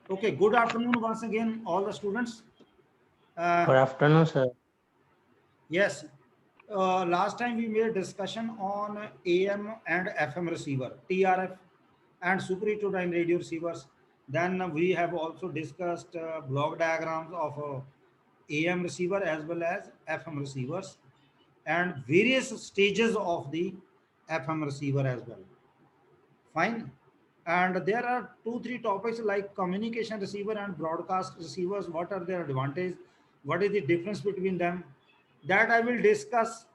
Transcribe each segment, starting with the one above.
Okay, good afternoon once again, all the students. Uh, Good afternoon, sir. yes, last time we made discussion on AM and FM receiver, TRF, and superheterodyne radio receivers. Then we have also discussed block diagrams of AM receiver as well as FM receivers and various stages of the FM receiver as well. Fine. And there are two, three topics like communication receiver and broadcast receivers. What are their advantage? What is the difference between them? That I will discuss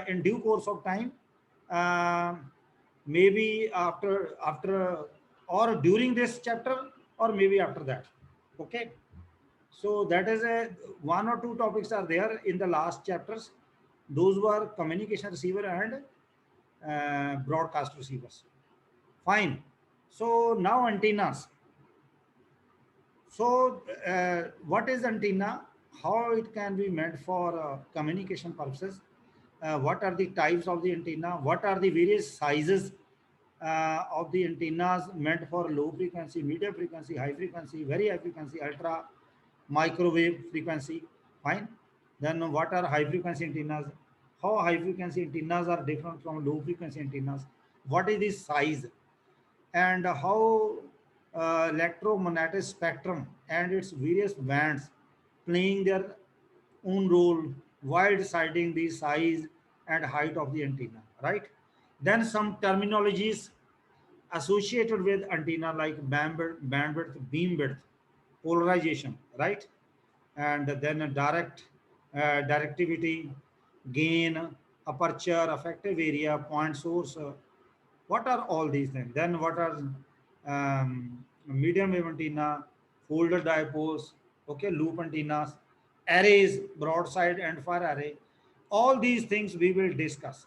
in due course of time. Maybe after or during this chapter, or maybe after that. Okay. So that is a one or two topics are there in the last chapters. Those were communication receiver and broadcast receivers. Fine. So now antennas. So what is antenna? How it can be meant for communication purposes? What are the types of the antenna? What are the various sizes of the antennas meant for low frequency, medium frequency, high frequency, very high frequency, ultra, microwave frequency? Fine. Then what are high frequency antennas? How high frequency antennas are different from low frequency antennas? What is the size? And how electromagnetic spectrum and its various bands playing their own role while deciding the size and height of the antenna, right? Then some terminologies associated with antenna like bandwidth, beam width, polarization, right? And then a directivity, gain, aperture, effective area, point source. What are all these things? Then what are medium wave antenna, folded dipoles, okay, loop antennas, arrays, broadside and far array. All these things we will discuss.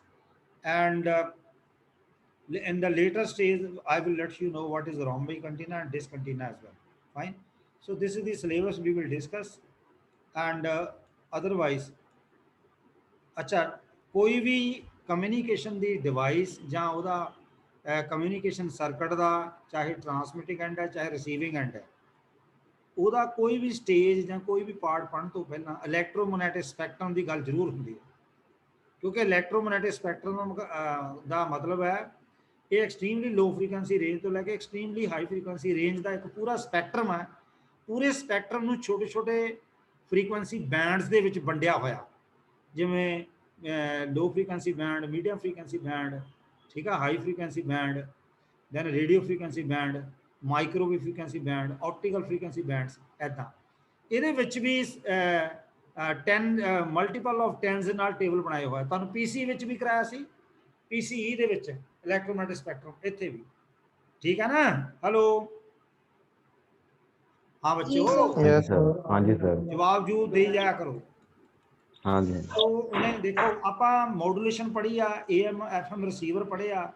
And in the later stage, I will let you know what is rhombic antenna and disc antenna as well. Fine. So this is the syllabus we will discuss. And otherwise, ਅੱਛਾ ਕੋਈ ਵੀ communication ਦੀ device ਜਾਂ ਉਹਦਾ communication circuit ਦਾ ਚਾਹੇ ਟਰਾਂਸਮਿਟਿੰਗ and ਹੈ ਚਾਹੇ receiving and ਹੈ ਉਹਦਾ ਕੋਈ ਵੀ ਸਟੇਜ ਜਾਂ ਕੋਈ ਵੀ ਪਾਰਟ ਪੜ੍ਹਨ ਤੋਂ ਪਹਿਲਾਂ ਇਲੈਕਟ੍ਰੋਮੈਗਨੈਟਿਕ ਸਪੈਕਟਰਮ ਦੀ ਗੱਲ ਜ਼ਰੂਰ ਹੁੰਦੀ ਹੈ ਕਿਉਂਕਿ ਇਲੈਕਟ੍ਰੋਮੈਗਨੈਟਿਕ ਸਪੈਕਟਰਮ ਦਾ ਮਤਲਬ ਹੈ ਇਹ ਐਕਸਟ੍ਰੀਮਲੀ ਲੋ ਫ੍ਰੀਕੁਐਂਸੀ ਰੇਂਜ ਤੋਂ ਲੈ ਕੇ ਐਕਸਟ੍ਰੀਮਲੀ ਹਾਈ ਫ੍ਰੀਕੁਐਂਸੀ ਰੇਂਜ ਦਾ ਇੱਕ ਪੂਰਾ ਸਪੈਕਟਰਮ ਹੈ ਪੂਰੇ ਸਪੈਕਟਰਮ ਨੂੰ ਛੋਟੇ ਛੋਟੇ ਫ੍ਰੀਕੁਐਂਸੀ ਬੈਂਡਸ ਦੇ ਵਿੱਚ ਵੰਡਿਆ ਹੋਇਆ ਜਿਵੇਂ low frequency band, medium frequency band, ठीक है, high frequency band, then radio frequency band, microwave frequency band, optical frequency bands ऐदा ਇਹਦੇ ਵਿੱਚ ਵੀ 10 ਮਲਟੀਪਲ ਆਫ 10s ਨਾਲ ਟੇਬਲ ਬਣਾਏ ਹੋਇਆ ਤੁਹਾਨੂੰ ਪੀਸੀ ਵਿੱਚ ਵੀ ਕਰਾਇਆ ਸੀ ਪੀਸੀਈ ਦੇ ਵਿੱਚ ਇਲੈਕਟ੍ਰੋਮੈਗਨੈਟਿਕ ਸਪੈਕਟਰਮ ਇੱਥੇ ਵੀ ਠੀਕ ਹੈ ਨਾ ਹੈਲੋ हाँ जी बच्चों सर। हाँ जी यस सर। सर। हाँ जी सर। जवाब जू दे जाया करो हाँ जी। तो उन्हें देखो ਆਪਾਂ ਮੋਡੂਲੇਸ਼ਨ ਪੜ੍ਹੀ ਆ AM FM ਰਿਸੀਵਰ ਪੜ੍ਹੇ ਆ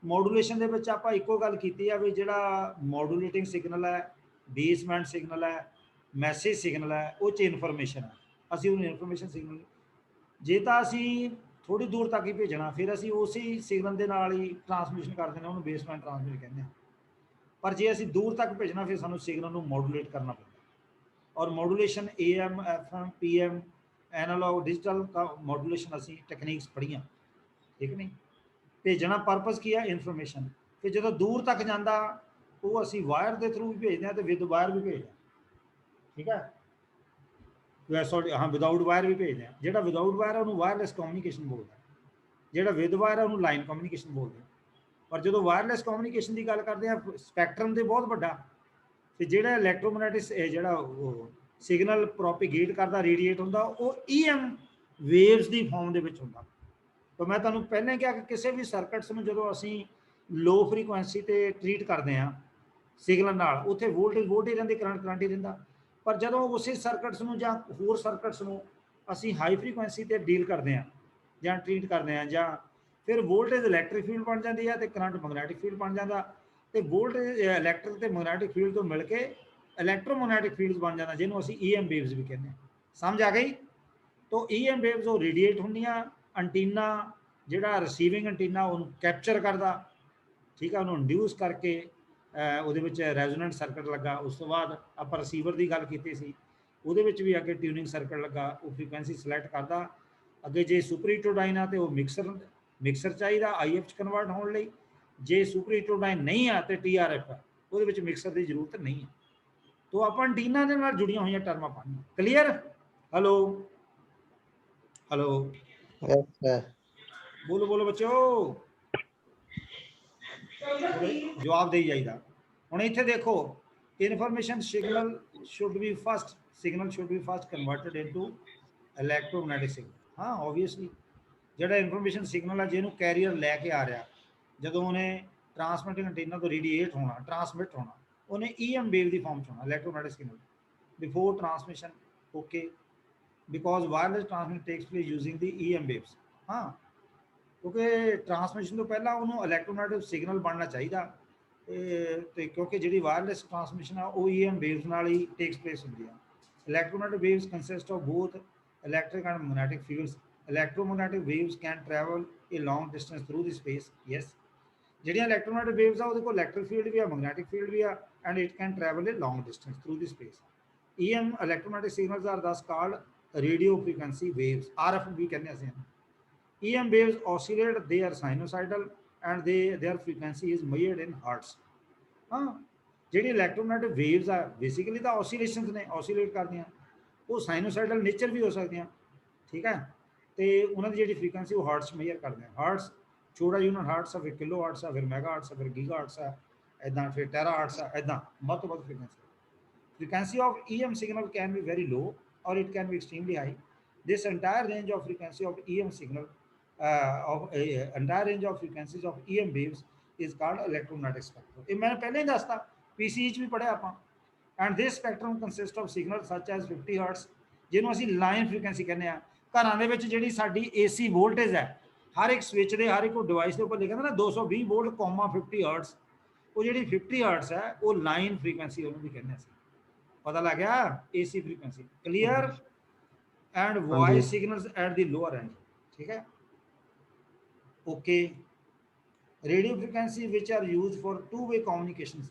ਮੋਡੂਲੇਸ਼ਨ ਦੇ ਵਿੱਚ ਆਪਾਂ ਇੱਕੋ ਗੱਲ ਕੀਤੀ ਆ ਵੀ ਜਿਹੜਾ ਮੋਡੂਲੇਟਿੰਗ ਸਿਗਨਲ ਹੈ ਬੇਸਬੈਂਡ ਸਿਗਨਲ ਹੈ ਮੈਸੇਜ ਸਿਗਨਲ ਹੈ ਉਹ 'ਚ ਇਨਫੋਰਮੇਸ਼ਨ ਹੈ ਅਸੀਂ ਉਹਨੂੰ ਇਨਫੋਰਮੇਸ਼ਨ ਸਿਗਨਲ ਜੇ ਤਾਂ ਅਸੀਂ ਥੋੜੀ ਦੂਰ ਤੱਕ ਹੀ ਭੇਜਣਾ ਫਿਰ ਅਸੀਂ ਉਸੇ ਸਿਗਨਲ ਦੇ ਨਾਲ ਹੀ ਟਰਾਂਸਮਿਸ਼ਨ ਕਰ ਦਿੰਦੇ ਉਹਨੂੰ ਬੇਸਬੈਂਡ ਟਰਾਂਸਮਿਟ ਕਹਿੰਦੇ ਆ ਪਰ ਜੇ ਅਸੀਂ ਦੂਰ ਤੱਕ ਭੇਜਣਾ ਫਿਰ ਸਾਨੂੰ ਸਿਗਨਲ ਨੂੰ ਮੋਡੂਲੇਟ ਕਰਨਾ ਪੈਂਦਾ ਔਰ modulation AM FM PM analogue digital modulation ਅਸੀਂ ਟੈਕਨੀਕਸ ਪੜ੍ਹੀਆਂ ਠੀਕ ਨਹੀਂ ਭੇਜਣਾ ਪਰਪਸ ਕੀ ਹੈ ਇਨਫੋਰਮੇਸ਼ਨ ਤੇ ਜਦੋਂ ਦੂਰ ਤੱਕ ਜਾਂਦਾ ਉਹ ਅਸੀਂ ਵਾਇਰ ਦੇ ਥਰੂ ਵੀ ਭੇਜਦੇ ਹਾਂ ਤੇ ਵਿਦ ਵਾਇਰ ਵੀ ਭੇਜਦੇ ਹਾਂ ਠੀਕ ਹੈ ਸੌਰੀ ਹਾਂ ਵਿਦਆਊਟ ਵਾਇਰ ਵੀ ਭੇਜਦੇ ਹਾਂ ਜਿਹੜਾ ਵਿਦਆਊਟ ਵਾਇਰ ਹੈ ਉਹਨੂੰ ਵਾਇਰਲੈਸ ਕਮਿਊਨੀਕੇਸ਼ਨ ਬੋਲਦਾ ਜਿਹੜਾ ਵਿਦ ਵਾਇਰ ਹੈ ਉਹਨੂੰ ਲਾਈਨ ਕਮਿਊਨੀਕੇਸ਼ਨ ਬੋਲਦੇ ਪਰ ਜਦੋਂ ਵਾਇਰਲੈਸ ਕਮਿਊਨੀਕੇਸ਼ਨ ਦੀ ਗੱਲ ਕਰਦੇ ਹਾਂ ਸਪੈਕਟਰਮ ਤੇ ਬਹੁਤ ਵੱਡਾ ਤੇ ਜਿਹੜਾ ਇਲੈਕਟ੍ਰੋਮੈਗਨੈਟਿਕ ਜਿਹੜਾ ਉਹ ਸਿਗਨਲ ਪ੍ਰੋਪੀਗੇਟ ਕਰਦਾ ਰੇਡੀਏਟ ਹੁੰਦਾ ਉਹ EM ਵੇਵਸ ਦੀ ਫਾਰਮ ਦੇ ਵਿੱਚ ਹੁੰਦਾ ਤਾਂ ਮੈਂ ਤੁਹਾਨੂੰ ਪਹਿਲਾਂ ਕਿਹਾ ਕਿ ਕਿਸੇ ਵੀ ਸਰਕਟਸ ਨੂੰ ਜਦੋਂ ਅਸੀਂ ਲੋ ਫ੍ਰੀਕੁਐਂਸੀ ਤੇ ਟ੍ਰੀਟ ਕਰਦੇ ਹਾਂ ਸਿਗਨਲ ਨਾਲ ਉੱਥੇ ਵੋਲਟੇਜ ਹੀ ਰਹਿੰਦੀ ਕਰੰਟ ਹੀ ਰਹਿੰਦਾ ਪਰ ਜਦੋਂ ਉਸੇ ਸਰਕਟਸ ਨੂੰ ਜਾਂ ਹੋਰ ਸਰਕਟਸ ਨੂੰ ਅਸੀਂ ਹਾਈ ਫ੍ਰੀਕੁਐਂਸੀ ਤੇ ਡੀਲ ਕਰਦੇ ਹਾਂ ਜਾਂ ਟ੍ਰੀਟ ਕਰਦੇ ਹਾਂ ਜਾਂ ਫਿਰ ਵੋਲਟੇਜ ਇਲੈਕਟ੍ਰਿਕ ਫੀਲਡ ਬਣ ਜਾਂਦੀ ਹੈ ਤੇ ਕਰੰਟ ਮੈਗਨੈਟਿਕ ਫੀਲਡ ਬਣ ਜਾਂਦਾ ਤੇ ਵੋਲਟੇਜ ਇਲੈਕਟ੍ਰਿਕ ਤੇ ਮੈਗਨੈਟਿਕ ਫੀਲਡ ਤੋਂ ਮਿਲ ਕੇ ਇਲੈਕਟ੍ਰੋਮੈਗਨੈਟਿਕ ਫੀਲਡਸ ਬਣ ਜਾਂਦਾ ਜਿਹਨੂੰ ਅਸੀਂ EM ਵੇਵਸ ਵੀ ਕਹਿੰਦੇ ਹਾਂ ਸਮਝ ਆ ਗਈ ਤਾਂ EM ਵੇਵਸ ਉਹ ਰੇਡੀਏਟ ਹੁੰਦੀਆਂ ਐਂਟੀਨਾ ਜਿਹੜਾ ਰਿਸੀਵਿੰਗ ਐਂਟੀਨਾ ਉਹਨੂੰ ਕੈਪਚਰ ਕਰਦਾ ਠੀਕ ਹੈ ਉਹਨੂੰ ਇੰਡਿਊਸ ਕਰਕੇ ਉਹਦੇ ਵਿੱਚ ਰੈਜ਼ੋਨੈਂਟ ਸਰਕਟ ਲੱਗਾ। ਉਸ ਤੋਂ ਬਾਅਦ ਆਪਾਂ ਰਿਸੀਵਰ ਦੀ ਗੱਲ ਕੀਤੀ ਸੀ, ਉਹਦੇ ਵਿੱਚ ਵੀ ਅੱਗੇ ਟਿਊਨਿੰਗ ਸਰਕਟ ਲੱਗਾ, ਉਹ ਫ੍ਰੀਕੁਐਂਸੀ ਸਿਲੈਕਟ ਕਰਦਾ। ਅੱਗੇ ਜੇ ਸੁਪਰ ਹੀਟਰੋਡਾਈਨ ਆ ਤੇ ਉਹ ਮਿਕਸਰ ਚਾਹੀਦਾ IF 'ਚ ਕਨਵਰਟ ਹੋਣ ਲਈ। ਜੇ ਸੁਪਰ ਹੀਟਰੋਡਾਈਨ ਨਹੀਂ ਆ ਤੇ TRF ਆ, ਉਹਦੇ ਵਿੱਚ ਮਿਕਸਰ ਦੀ ਜ਼ਰੂਰਤ ਨਹੀਂ ਹੈ। ਤੋ ਆਪਾਂ ਐਂਟੀਨਾ ਦੇ ਨਾਲ ਜੁੜੀਆਂ ਹੋਈਆਂ ਟਰਮਾਂ ਪੜ੍ਹਨੀਆਂ। Clear? Hello hello Yes, sir. ਬੋਲੋ ਬੋਲੋ ਬੱਚਿਓ, ਜਵਾਬ ਦੇਈ ਜਾਈਦਾ। ਹੁਣ ਇੱਥੇ ਦੇਖੋ, information signal should be first converted into electromagnetic signal. ਹਾਂ ਓਬਵੀਅਸਲੀ ਜਿਹੜਾ ਇਨਫੋਰਮੇਸ਼ਨ ਸਿਗਨਲ ਹੈ ਜਿਹਨੂੰ ਕੈਰੀਅਰ ਲੈ ਕੇ ਆ ਰਿਹਾ, ਜਦੋਂ ਉਹਨੇ ਟਰਾਂਸਮਿਟਿੰਗ ਐਂਟੀਨਾ ਤੋਂ ਰੇਡੀਏਟ ਹੋਣਾ, ਟਰਾਂਸਮਿਟ ਹੋਣਾ, ਉਹਨੇ EM ਵੇਵ ਦੀ ਫਾਰਮ 'ਚ ਹੋਣਾ, electromagnetic signal before transmission. Okay, because wireless transmission takes place using the EM waves. ਹਾਂ, ਕਿਉਂਕਿ ਟਰਾਂਸਮਿਸ਼ਨ ਤੋਂ ਪਹਿਲਾਂ ਉਹਨੂੰ ਇਲੈਕਟ੍ਰੋਮੈਗਨੈਟਿਕ ਸਿਗਨਲ ਬਣਨਾ ਚਾਹੀਦਾ, ਤੇ ਕਿਉਂਕਿ ਜਿਹੜੀ ਵਾਇਰਲੈਸ ਟਰਾਂਸਮਿਸ਼ਨ ਆ ਉਹ EM ਵੇਵਸ ਨਾਲ ਹੀ ਟੇਕਸ ਪਲੇਸ ਹੁੰਦੀ ਆ। Electromagnetic waves consist of both electric and magnetic fields. Electromagnetic waves can travel a long distance through the space. Yes, ਜਿਹੜੀਆਂ electromagnetic waves ਆ ਉਹਦੇ ਕੋਲ electric field ਵੀ ਆ, magnetic field ਵੀ ਆ, and it can travel a long distance through the space. EM electromagnetic signals are thus called radio frequency waves, RF ਵੀ ਕਹਿੰਦੇ ਅਸੀਂ। EM waves oscillate, they are sinusoidal and their frequency is measured in hertz. ਹਾਂ, ਜਿਹੜੀ electromagnetic waves ਆ basically ਤਾਂ oscillations ਨੇ, oscillate ਕਰਦੀਆਂ, ਉਹ ਸਾਈਨੋਸਾਈਡਲ nature ਵੀ ਹੋ ਸਕਦੀਆਂ। ਠੀਕ ਹੈ, ਤੇ ਉਹਨਾਂ ਦੀ ਜਿਹੜੀ ਫ੍ਰੀਕੁਐਂਸੀ ਉਹ ਹਾਰਟਸ ਮੇਜਰ ਕਰਦੇ ਆ। ਹਾਰਟਸ ਛੋਟਾ ਯੂਨਿਟ ਹਾਰਟਸ ਆ, ਫਿਰ ਕਿਲੋ ਹਾਰਟਸ ਆ, ਫਿਰ ਮੈਗਾ ਹਾਰਟਸ ਆ, ਫਿਰ ਗੀਗਾ ਹਾਰਟਸ ਆ, ਇੱਦਾਂ ਫਿਰ ਟੈਰਾ ਹਾਰਟਸ ਆ, ਇੱਦਾਂ ਵੱਧ ਤੋਂ ਵੱਧ frequency of EM signal can be very low ਔਰ it can be extremely high. This entire range of frequency of EM signal entire range of frequencies of EM waves is called electromagnetic spectrum। ਇਹ ਮੈਂ ਪਹਿਲਾਂ ਹੀ ਦੱਸਤਾ, PCE 'ਚ ਵੀ ਪੜ੍ਹਿਆ ਆਪਾਂ। and this spectrum consists of signals such as 50 hertz, ਜਿਹਨੂੰ ਅਸੀਂ line frequency ਕਹਿੰਦੇ ਆ। ਘਰਾਂ ਦੇ ਵਿੱਚ ਜਿਹੜੀ ਸਾਡੀ AC ਵੋਲਟੇਜ ਹੈ, ਹਰ ਇੱਕ ਸਵਿਚ ਦੇ, ਹਰ ਇੱਕ ਡਿਵਾਈਸ ਦੇ ਉੱਪਰ ਲਿਖਿਆ ਹੁੰਦਾ ਨਾ 220 ਵੋਲਟ, 50 ਹਰਟਸ, ਉਹ ਜਿਹੜੀ 50 ਹਰਟਸ ਹੈ ਉਹ ਲਾਈਨ ਫ੍ਰੀਕੁਐਂਸੀ ਉਹਨੂੰ ਵੀ ਕਹਿੰਦੇ ਅਸੀਂ। ਪਤਾ ਲੱਗ ਗਿਆ? AC frequency. Clear? And voice signals at the lower end. ਠੀਕ ਹੈ, ਓਕੇ। ਰੇਡੀਓ ਫ੍ਰੀਕੁਐਂਸੀ ਵਿਚ are used for two-way communications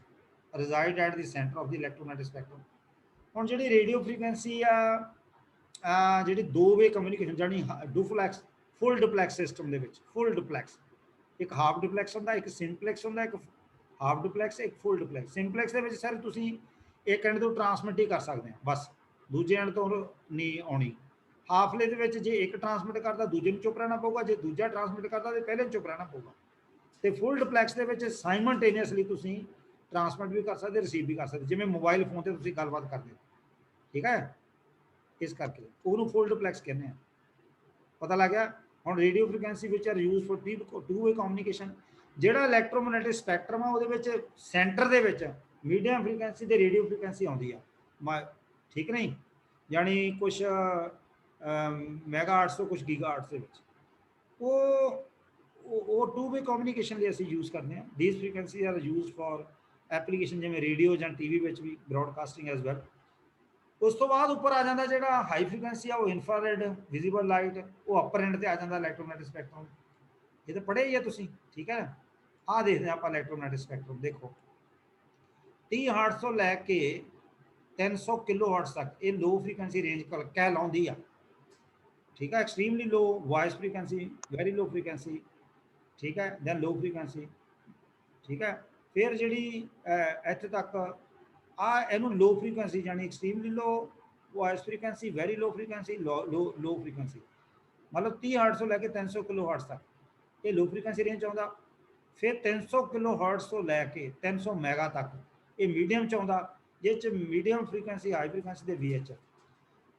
reside at the center of the electromagnetic spectrum। ਹੁਣ ਜਿਹੜੀ ਰੇਡੀਓ ਫ੍ਰੀਕੁਐਂਸੀ ਆ, ਜਿਹੜੀ 2-ਵੇ ਕਮਿਊਨੀਕੇਸ਼ਨ, ਜਾਨੀ ਡੁਪਲੈਕਸ, ਫੁੱਲ ਡੁਪਲੈਕਸ ਸਿਸਟਮ ਦੇ ਵਿੱਚ, ਫੁੱਲ ਡੁਪਲੈਕਸ, ਇੱਕ ਹਾਫ ਡੁਪਲੈਕਸ ਹੁੰਦਾ, ਇੱਕ ਸਿੰਪਲੈਕਸ ਹੁੰਦਾ, ਇੱਕ ਹਾਫ ਡੁਪਲੈਕਸ, ਇੱਕ ਫੁੱਲ ਡੁਪਲੈਕਸ। ਸਿੰਪਲੈਕਸ ਦੇ ਵਿੱਚ ਸਰ ਤੁਸੀਂ ਇੱਕ ਐਂਡ ਤੋਂ ਟਰਾਂਸਮਿਟ ਹੀ ਕਰ ਸਕਦੇ ਆ, ਬਸ ਦੂਜੇ ਐਂਡ ਤੋਂ ਨਹੀਂ ਆਉਣੀ। ਹਾਫਲੇ ਦੇ ਵਿੱਚ ਜੇ ਇੱਕ ਟਰਾਂਸਮਿਟ ਕਰਦਾ ਦੂਜੇ ਨੂੰ ਚੁੱਪ ਰਹਿਣਾ ਪਊਗਾ, ਜੇ ਦੂਜਾ ਟਰਾਂਸਮਿਟ ਕਰਦਾ ਤੇ ਪਹਿਲੇ ਨੂੰ ਚੁੱਪ ਰਹਿਣਾ ਪਊਗਾ। ਤੇ ਫੁੱਲ ਡੁਪਲੈਕਸ ਦੇ ਵਿੱਚ ਸਾਈਮਲਟੇਨੀਅਸਲੀ ਤੁਸੀਂ ਟਰਾਂਸਮਿਟ ਵੀ ਕਰ ਸਕਦੇ, ਰਿਸੀਵ ਵੀ ਕਰ ਸਕਦੇ, ਜਿਵੇਂ ਮੋਬਾਈਲ ਫੋਨ ਤੇ ਤੁਸੀਂ ਗੱਲਬਾਤ ਕਰਦੇ ਹੋ। ਠੀਕ ਹੈ, ਇਸ ਕਰਕੇ ਉਹਨੂੰ ਫੁੱਲ ਡੁਪਲੈਕਸ ਕਹਿੰਦੇ ਆ। ਪਤਾ ਲੱਗ ਗਿਆ? ਹੁਣ ਰੇਡੀਓ ਫ੍ਰੀਕੁਐਂਸੀ ਵਿਚ are use for two-way communication. ਜਿਹੜਾ ਇਲੈਕਟ੍ਰੋਮੈਗਨੈਟਿਕ ਸਪੈਕਟਰਮ ਆ ਉਹਦੇ ਵਿੱਚ ਸੈਂਟਰ ਦੇ ਵਿੱਚ ਮੀਡੀਅਮ ਫ੍ਰੀਕੁਐਂਸੀ ਤੇ ਰੇਡੀਓ ਫ੍ਰੀਕੁਐਂਸੀ ਆਉਂਦੀ ਆ, ਠੀਕ ਨਹੀਂ, ਯਾਨੀ ਕੁਛ ਮੈਗਾ ਹਾਰਟਸ ਤੋਂ ਕੁਛ ਗੀਗਾ ਹਾਰਟਸ ਦੇ ਵਿੱਚ। ਉਹ two-way ਕਮਿਊਨੀਕੇਸ਼ਨ ਲਈ ਅਸੀਂ ਯੂਜ਼ ਕਰਦੇ ਹਾਂ। These frequency are used for application ਜਿਵੇਂ ਰੇਡੀਓ ਜਾਂ TV ਵਿੱਚ ਵੀ, ਬ੍ਰੌਡਕਾਸਟਿੰਗ ਐਜ਼ ਵੈਲ। ਉਸ ਤੋਂ ਬਾਅਦ ਉੱਪਰ ਆ ਜਾਂਦਾ ਜਿਹੜਾ ਹਾਈ ਫ੍ਰੀਕੁਐਂਸੀ ਆ, ਉਹ ਇਨਫਰਾਰੈਡ, ਵਿਜ਼ੀਬਲ ਲਾਈਟ, ਉਹ ਅਪਰ ਐਂਡ ਤੇ ਆ ਜਾਂਦਾ ਇਲੈਕਟ੍ਰੋਮੈਗਨੈਟਿਕ ਸਪੈਕਟਰਮ। ਇਹ ਤਾਂ ਪੜ੍ਹਿਆ ਹੀ ਆ ਤੁਸੀਂ। ਠੀਕ ਹੈ, ਆਹ ਦੇਖਦੇ ਹਾਂ ਆਪਾਂ ਇਲੈਕਟ੍ਰੋਮੈਗਨੈਟਿਕ ਸਪੈਕਟਰਮ। ਦੇਖੋ 30 ਹਰਟਜ਼ ਤੋਂ ਲੈ ਕੇ 300 ਕਿਲੋ ਹਰਟਜ਼ ਤੱਕ ਇਹ ਲੋ ਫ੍ਰੀਕੁਐਂਸੀ ਰੇਂਜ ਕਹਿਲਾਉਂਦੀ ਆ। ਠੀਕ ਹੈ, extremely low voice frequency, very low frequency. ਠੀਕ ਹੈ, ਦੈਨ ਲੋ ਫ੍ਰੀਕੁਐਂਸੀ। ਠੀਕ ਹੈ, ਫਿਰ ਜਿਹੜੀ ਇੱਥੇ ਤੱਕ ਆ, ਇਹਨੂੰ ਲੋ ਫ੍ਰੀਕੁਐਂਸੀ ਜਾਨੀ extremely low voice frequency, very low frequency, low frequency. ਮਤਲਬ 30 ਹਰਟਜ਼ ਤੋਂ ਲੈ ਕੇ 300 ਕਿਲੋ ਹਰਟਜ਼ ਤੱਕ ਇਹ ਲੋ ਫ੍ਰੀਕੁਐਂਸੀ ਰੇਂਜ ਆਉਂਦਾ। ਫਿਰ 300 ਕਿਲੋ ਹਰਟਜ਼ ਤੋਂ ਲੈ ਕੇ 300 ਮੈਗਾ ਤੱਕ ਇਹ ਮੀਡੀਅਮ 'ਚ ਆਉਂਦਾ, ਜਿਸ 'ਚ ਮੀਡੀਅਮ ਫ੍ਰੀਕੁਐਂਸੀ, ਹਾਈ ਫ੍ਰੀਕੁਐਂਸੀ ਤੇ VHF।